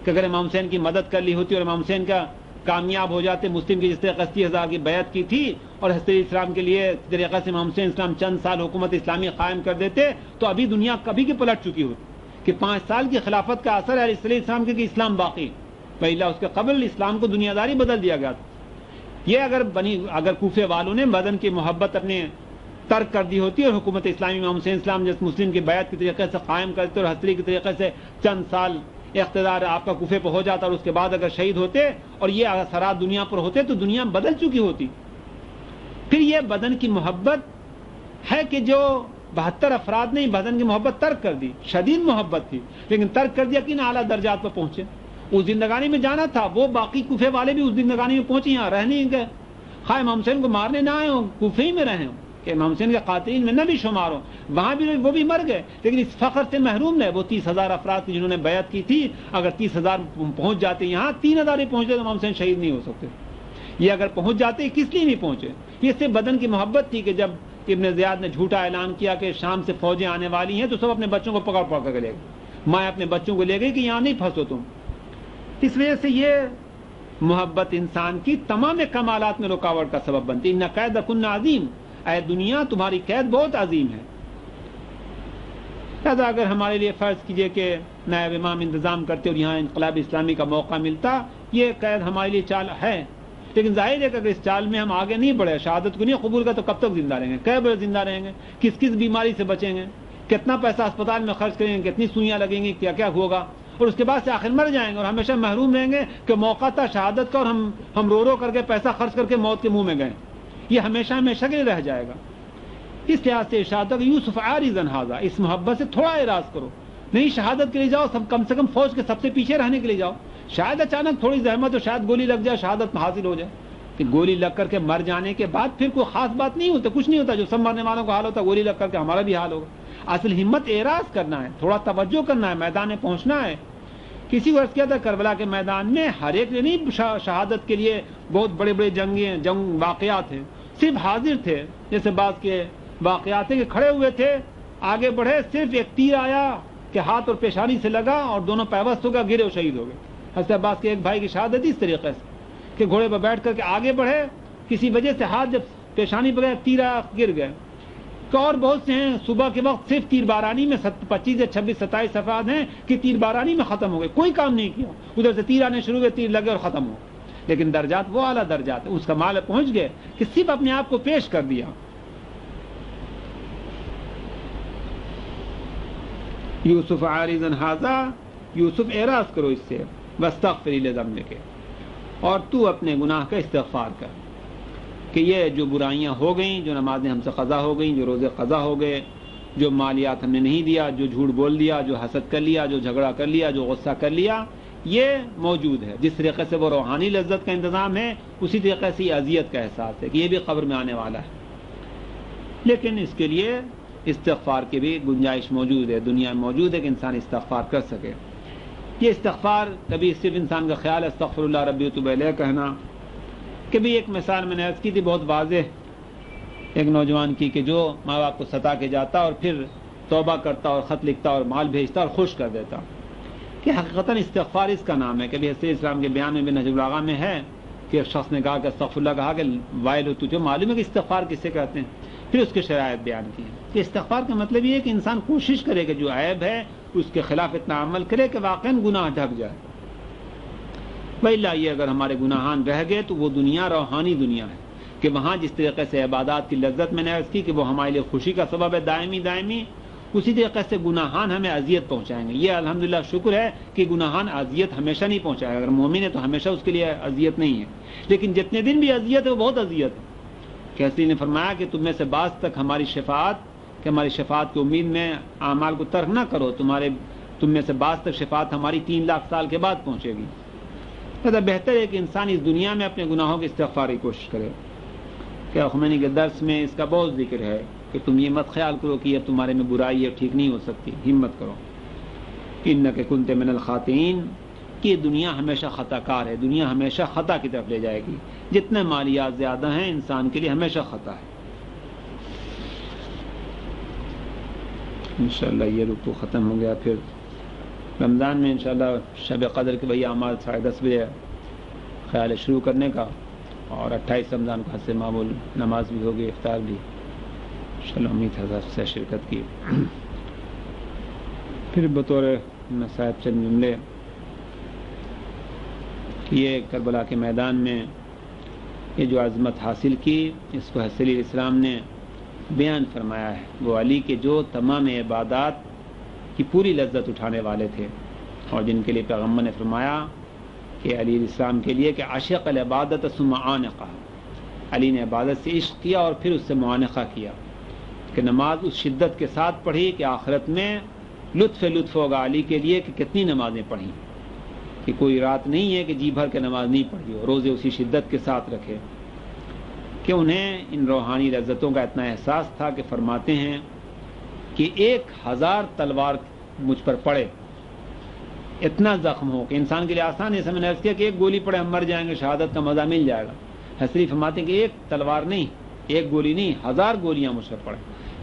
کہ اگر امام حسین کی مدد کر لی ہوتی اور امام حسین کا کامیاب ہو جاتے مسلم کی جس طرح 30,000 کی بیعت کی تھی اور حضرت اسلام کے لیے اس طریقے سے محمد حسین اسلام چند سال حکومت اسلامی قائم کر دیتے تو ابھی دنیا کبھی کی پلٹ چکی ہوتی کہ 5 سال کی خلافت کا اثر ہے علیہ السلام کے کہ اسلام باقی پہلا اس کے قبل اسلام کو دنیا داری بدل دیا گیا تھا. یہ اگر کوفے والوں نے مدن کی محبت اپنے ترک کر دی ہوتی اور حکومت اسلامی محمد حسین اسلام جس مسلم کی بیعت کے طریقے سے قائم کرتے اور حضرت کے طریقے سے چند سال اقتدار آپ کا کوفے پہ ہو جاتا اور اس کے بعد اگر شہید ہوتے اور یہ اثرات دنیا پر ہوتے تو دنیا بدل چکی ہوتی. پھر یہ بدن کی محبت ہے کہ جو 72 افراد نے بدن کی محبت ترک کر دی, شدید محبت تھی لیکن ترک کر دیا کہ اعلیٰ درجات پر پہنچے. اس زندگانی میں جانا تھا, وہ باقی کوفے والے بھی اس زندگانی میں پہنچے, یہاں رہ نہیں گئے. خواہ امام حسین کو مارنے نہ آئے ہوں, کوفے ہی میں رہے ہوں کہ امام حسین کے قاتلین میں نہ بھی شمار ہوں, وہاں بھی وہ بھی مر گئے لیکن اس فخر سے محروم رہے. وہ 30,000 افراد کی جنہوں نے بیعت کی تھی, اگر 30,000 پہنچ جاتے یہاں 3,000 ہی پہنچتے تو امام حسین شہید نہیں ہو سکتے. یہ اگر پہنچ جاتے کس لیے نہیں پہنچے؟ یہ صرف بدن کی محبت تھی کہ جب ابن زیاد نے جھوٹا اعلان کیا کہ شام سے فوجیں آنے والی ہیں تو سب اپنے بچوں کو پکڑ پکڑ کر لے گئے. ماں اپنے بچوں کو لے گئی کہ یہاں نہیں پھنسو تم. اس وجہ سے یہ محبت انسان کی تمام کمالات میں رکاوٹ کا سبب بنتی. ان قیدکن عظیم, اے دنیا تمہاری قید بہت عظیم ہے. لہذا اگر ہمارے لیے فرض کیجئے کہ نائب امام انتظام کرتے اور یہاں انقلاب اسلامی کا موقع ملتا, یہ قید ہمارے لیے چال ہے لیکن ظاہر ہے کہ اگر اس چال میں ہم آگے نہیں بڑھے, شہادت کو نہیں قبول کر تو کب تک زندہ رہیں گے, کئے بڑے زندہ رہیں گے, کس کس بیماری سے بچیں گے, کتنا پیسہ اسپتال میں خرچ کریں گے, کتنی سوئیاں لگیں گی, کیا کیا ہوگا, اور اس کے بعد سے آخر مر جائیں گے اور ہمیشہ محروم رہیں گے کہ موقع تھا شہادت کا اور ہم رو رو کر کے پیسہ خرچ کر کے موت کے منہ میں گئے. یہ ہمیشہ ہمیشہ کے لیے رہ جائے گا. اس لحاظ سے ارشاد کہ یوسف عارضا ھذا, اس محبت سے تھوڑا اعراض کرو, نہیں شہادت کے لیے جاؤ, سب کم سے کم فوج کے سب سے پیچھے رہنے کے لیے جاؤ. شاید اچانک تھوڑی زحمت ہو, شاید گولی لگ جائے, شہادت حاصل ہو جائے. کہ گولی لگ کر کے مر جانے کے بعد پھر کوئی خاص بات نہیں ہوتا, کچھ نہیں ہوتا. جو سب مرنے والوں کا حال ہوتا ہے گولی لگ کر کے ہمارا بھی حال ہوگا. اصل ہمت اعراض کرنا ہے, تھوڑا توجہ کرنا ہے, میدان میں پہنچنا ہے. کسی کو عرض کیا تھا کربلا کے میدان میں ہر ایک نہیں شہادت کے لیے بہت بڑے بڑے جنگ واقعات ہیں, صرف حاضر تھے. جیسے بعض کے واقعات ہیں کہ کھڑے ہوئے تھے, آگے بڑھے, صرف ایک تیر آیا کہ ہاتھ اور پیشانی سے لگا اور دونوں پیوست ہو گیا, گرے اور شہید ہو گئے. حضرت عباس کے ایک بھائی کی شہادت اس طریقے سے کہ گھوڑے پر بیٹھ کر کے آگے بڑھے, کسی وجہ سے ہاتھ جب پیشانی پر گیا تیر گر گئے. اور بہت سے ہیں صبح کے وقت صرف تیر بارانی میں 25 یا 26 27 افراد ہیں کہ تیر بارانی میں ختم ہو گئے, کوئی کام نہیں کیا. ادھر سے تیر آنے شروع ہوئے, تیر لگے اور ختم ہو. لیکن درجات وہ اعلیٰ درجات, اس کا مال پہنچ گئے کہ صرف اپنے آپ کو پیش کر دیا. یوسف عارضا ھذا, یوسف اعراض کرو اس سے, واستغفری لذنبک, اور تو اپنے گناہ کا استغفار کر کہ یہ جو برائیاں ہو گئیں, جو نمازیں ہم سے قضا ہو گئیں, جو روزے قضا ہو گئے, جو مالیات ہم نے نہیں دیا, جو جھوٹ بول دیا, جو حسد کر لیا, جو جھگڑا کر لیا, جو غصہ کر لیا, یہ موجود ہے. جس طریقے سے وہ روحانی لذت کا انتظام ہے اسی طریقے سے یہ اذیت کا احساس ہے کہ یہ بھی قبر میں آنے والا ہے. لیکن اس کے لیے استغفار کی بھی گنجائش موجود ہے, دنیا میں موجود ہے کہ انسان استغفار کر سکے. یہ استغفار کبھی صرف انسان کا خیال ہے استغفر اللہ ربی وتوب الیہ کہنا. کبھی ایک مثال میں نے عرض کی تھی بہت واضح, ایک نوجوان کی کہ جو ماں باپ کو ستا کے جاتا اور پھر توبہ کرتا اور خط لکھتا اور مال بھیجتا اور خوش کر دیتا, کہ حقیقتاً استغفار اس کا نام ہے. کبھی حضرت اسلام کے بیان میں بھی نہج البلاغہ میں ہے کہ ایک شخص نے کہا کہ استغفر اللہ, کہا کہ وائل ہو تجھے معلوم ہے کہ استغفار کسے کہتے ہیں؟ پھر اس کی شرائط بیان کی کہ استغفار کا مطلب یہ ہے کہ انسان کوشش کرے کہ جو عیب ہے اس کے خلاف اتنا عمل کرے کہ واقعاً گناہ ڈھک جائے. وإلا یہ اگر ہمارے گناہان رہ گئے تو وہ دنیا روحانی دنیا ہے کہ وہاں جس طریقے سے عبادات کی لذت میں نے عرض کی کہ وہ ہمارے لیے خوشی کا سبب ہے دائمی, اسی طریقے سے گناہان ہمیں اذیت پہنچائیں گے. یہ الحمدللہ شکر ہے کہ گناہان اذیت ہمیشہ نہیں پہنچائے. اگر مومن ہے تو ہمیشہ اس کے لیے اذیت نہیں ہے, لیکن جتنے دن بھی اذیت ہے وہ بہت اذیت ہے. کیسی نے فرمایا کہ تم میں سے بعض تک ہماری شفاعت, کہ ہماری شفاعت کی امید میں اعمال کو ترک نہ کرو, تم میں سے بعض تک شفاعت ہماری 3 لاکھ سال کے بعد پہنچے گی. تو بہتر ہے کہ انسان اس دنیا میں اپنے گناہوں کی استغفار کی کوشش کرے. کہ خمینی کے درس میں اس کا بہت ذکر ہے کہ تم یہ مت خیال کرو کہ یہ تمہارے میں برائی ہے, ٹھیک نہیں ہو سکتی. ہمت کرو, انک کنت من الخاطئین, کہ دنیا ہمیشہ خطا کار ہے, دنیا ہمیشہ خطا کی طرف لے جائے گی. جتنے مالیات زیادہ ہیں انسان کے لیے ہمیشہ خطا ہے. انشاءاللہ یہ رکوع ختم ہو گیا. پھر رمضان میں انشاءاللہ شب قدر کے بھئی اعمال 10:30 بجے خیال ہے شروع کرنے کا، اور 28 رمضان کو حد سے معمول نماز بھی ہوگی، افطار بھی انشاءاللہ امید ہے سے شرکت کی۔ پھر بطور نصائح چند جملے، یہ کربلا کے میدان میں یہ جو عظمت حاصل کی، اس کو حضرت علیہ السلام نے بیان فرمایا ہے۔ وہ علی کے جو تمام عبادات کی پوری لذت اٹھانے والے تھے، اور جن کے لیے پیغمبر نے فرمایا کہ علی علیہ السلام کے لیے کہ عاشق العبادت ثم عانقہ، علی نے عبادت سے عشق کیا اور پھر اس سے معانقہ کیا، کہ نماز اس شدت کے ساتھ پڑھی کہ آخرت میں لطف ہوگا علی کے لیے کہ کتنی نمازیں پڑھیں، کہ کوئی رات نہیں ہے کہ جی بھر کے نماز نہیں پڑھی ہو، روزے اسی شدت کے ساتھ رکھے، کہ انہیں ان روحانی لذتوں کا اتنا احساس تھا کہ فرماتے ہیں کہ 1000 تلوار مجھ پر پڑے، اتنا زخم ہو کہ انسان کے لیے آسان ہے، سمجھ کیا کہ ایک گولی پڑے ہم مر جائیں گے، شہادت کا مزہ مل جائے گا۔ حضرت فرماتے ہیں کہ ایک تلوار نہیں، ایک گولی نہیں، 1000 گولیاں مجھ پر پڑے،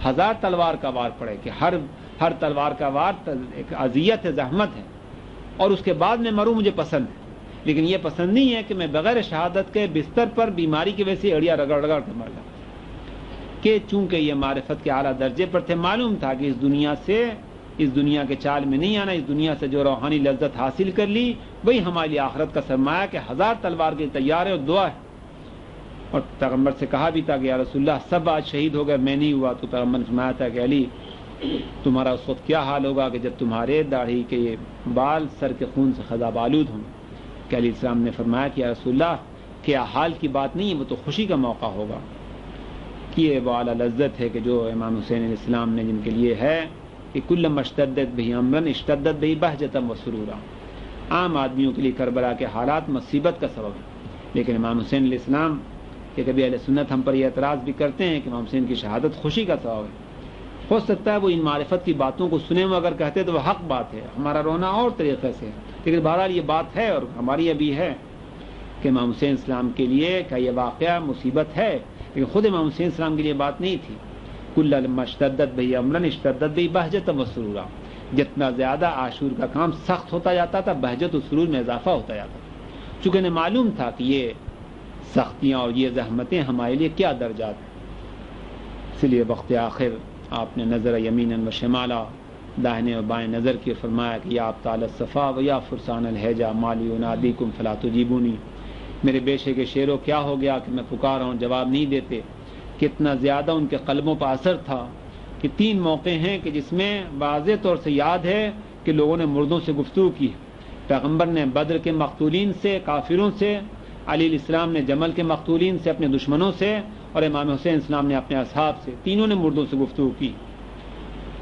1000 تلوار کا وار پڑے، کہ ہر تلوار کا وار ایک اذیت ہے، زحمت ہے، اور اس کے بعد میں مروں مجھے پسند ہے، لیکن یہ پسند نہیں ہے کہ میں بغیر شہادت کے بستر پر بیماری کی وجہ سے اڑیا رگڑ کے مر جاؤں، کہ چونکہ یہ معرفت کے اعلیٰ درجے پر تھے، معلوم تھا کہ اس دنیا کے چال میں نہیں آنا، اس دنیا سے جو روحانی لذت حاصل کر لی وہی ہمارے لیے آخرت کا سرمایہ، کہ 1000 تلوار کے تیار ہے اور دعا ہے۔ اور پیغمبر سے کہا بھی تھا کہ یا رسول اللہ سب آج شہید ہو گئے، میں نہیں ہوا، تو پیغمبر نے فرمایا تھا کہ علی تمہارا اس وقت کیا حال ہوگا کہ جب تمہارے داڑھی کے یہ بال سر کے خون سے خضاب آلود ہوں۔ کہ علیہ السلام نے فرمایا کہ یا رسول اللہ کیا حال کی بات نہیں ہے، وہ تو خوشی کا موقع ہوگا، کہ یہ وہ اعلیٰ لذت ہے کہ جو امام حسین علیہ السلام نے جن کے لیے ہے کہ کل مشتدت بہ امرن اشتدت بہ بہجتم و سرورا، عام آدمیوں کے لیے کربلا کے حالات مصیبت کا سبب ہے، لیکن امام حسین علیہ السلام کہ کبھی اہل سنت ہم پر یہ اعتراض بھی کرتے ہیں کہ امام حسین کی شہادت خوشی کا سبب ہے۔ ہو سکتا ہے وہ ان معرفت کی باتوں کو سنے میں اگر کہتے تو وہ حق بات ہے، ہمارا رونا اور طریقے سے ہے، لیکن بہرحال یہ بات ہے اور ہماری ابھی ہے کہ امام حسین اسلام کے لیے کا یہ واقعہ مصیبت ہے، لیکن خود امام حسین اسلام کے لیے بات نہیں تھی۔ کل لما اشتدت بہ امرن اشتدت بہ بہجت و سرورا، جتنا زیادہ عاشور کا کام سخت ہوتا جاتا تھا بہجت و سرور میں اضافہ ہوتا جاتا تھا، چونکہ انہیں معلوم تھا کہ یہ سختیاں اور یہ زحمتیں ہمارے لیے کیا درجات ہیں۔ اس لیے وقت آخر آپ نے نظر یمیناً و شمالا، داہنے و بائیں نظر کی، فرمایا کہ یا ابطال الصفا و یا فرسان الحجا مالی ینادیکم فلا تجیبونی، میرے بیشے کے شیروں کیا ہو گیا کہ میں پکار ہوں جواب نہیں دیتے۔ کتنا زیادہ ان کے قلبوں پر اثر تھا کہ 3 موقع ہیں کہ جس میں واضح طور سے یاد ہے کہ لوگوں نے مردوں سے گفتگو کی، پیغمبر نے بدر کے مقتولین سے، کافروں سے، علی علیہ السلام نے جمل کے مقتولین سے، اپنے دشمنوں سے، اور امام حسین اسلام نے اپنے اصحاب سے، تینوں نے مردوں سے گفتگو کی۔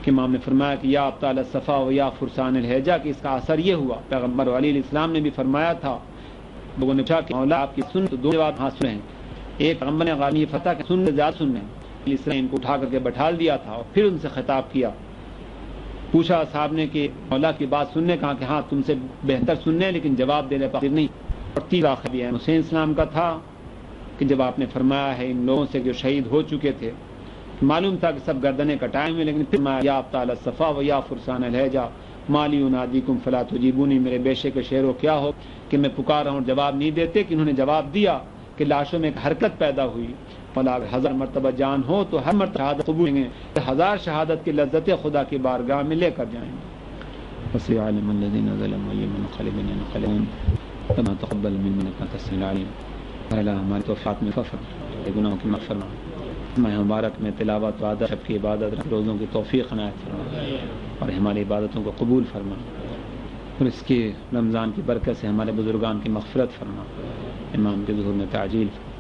کہ امام نے فرمایا کہ یا ابطال الصفا و یا فرسان الحجا، کہ اس کا اثر یہ ہوا، پیغمبر علی علیہ السلام نے بھی فرمایا تھا، لوگوں نے پوچھا کہ مولا آپ کی سن، تو 2 جواب حاصل ہیں، ایک پیغمبر نے غالبی فتح کہ سن زیادہ سننے، علی السلام ان کو اٹھا کر کے بٹھال دیا تھا اور پھر ان سے خطاب کیا، پوچھا صاحب نے کہ مولا کی بات سننے، کہا کہ ہاں تم سے بہتر سننے لیکن جواب دینے پر نہیں۔ اور 3 آخر بھی ہے حسین اسلام کا تھا کہ جب آپ نے فرمایا ہے ان لوگوں سے جو شہید ہو چکے تھے، معلوم تھا کہ سب گردنیں کٹائے ہوئے، لیکن پھر یا ابطال الصفا و یا فرسان الحجا مالی ینادیکم فلا تجیبونی، میرے بیشے کے شیروں کیا ہو کہ میں پکار رہا ہوں جواب نہیں دیتے، کہ انہوں نے جواب دیا کہ لاشوں میں ایک حرکت پیدا ہوئی، فلا 1000 مرتبہ جان ہو تو ہر مرتبہ شہادت قبول کریں گے، 1000 شہادت کی لذتیں خدا کی بارگاہ میں لے کر جائیں گے۔ وصلی عالم الذین ظلموا منقلبین ينقلبون كما تقبل منا انك انت العلیم۔ اللہ ہمارے توفیق میں فخر، گناہوں کی مغفرت، میں مبارک میں تلاوت و ادب کی عبادت، روزوں کی توفیق عنایت فرما اور ہماری عبادتوں کو قبول فرما، اور اس کی رمضان کی برکت سے ہمارے بزرگان کی مغفرت فرما، امام کے ظہور میں تعجیل فرما۔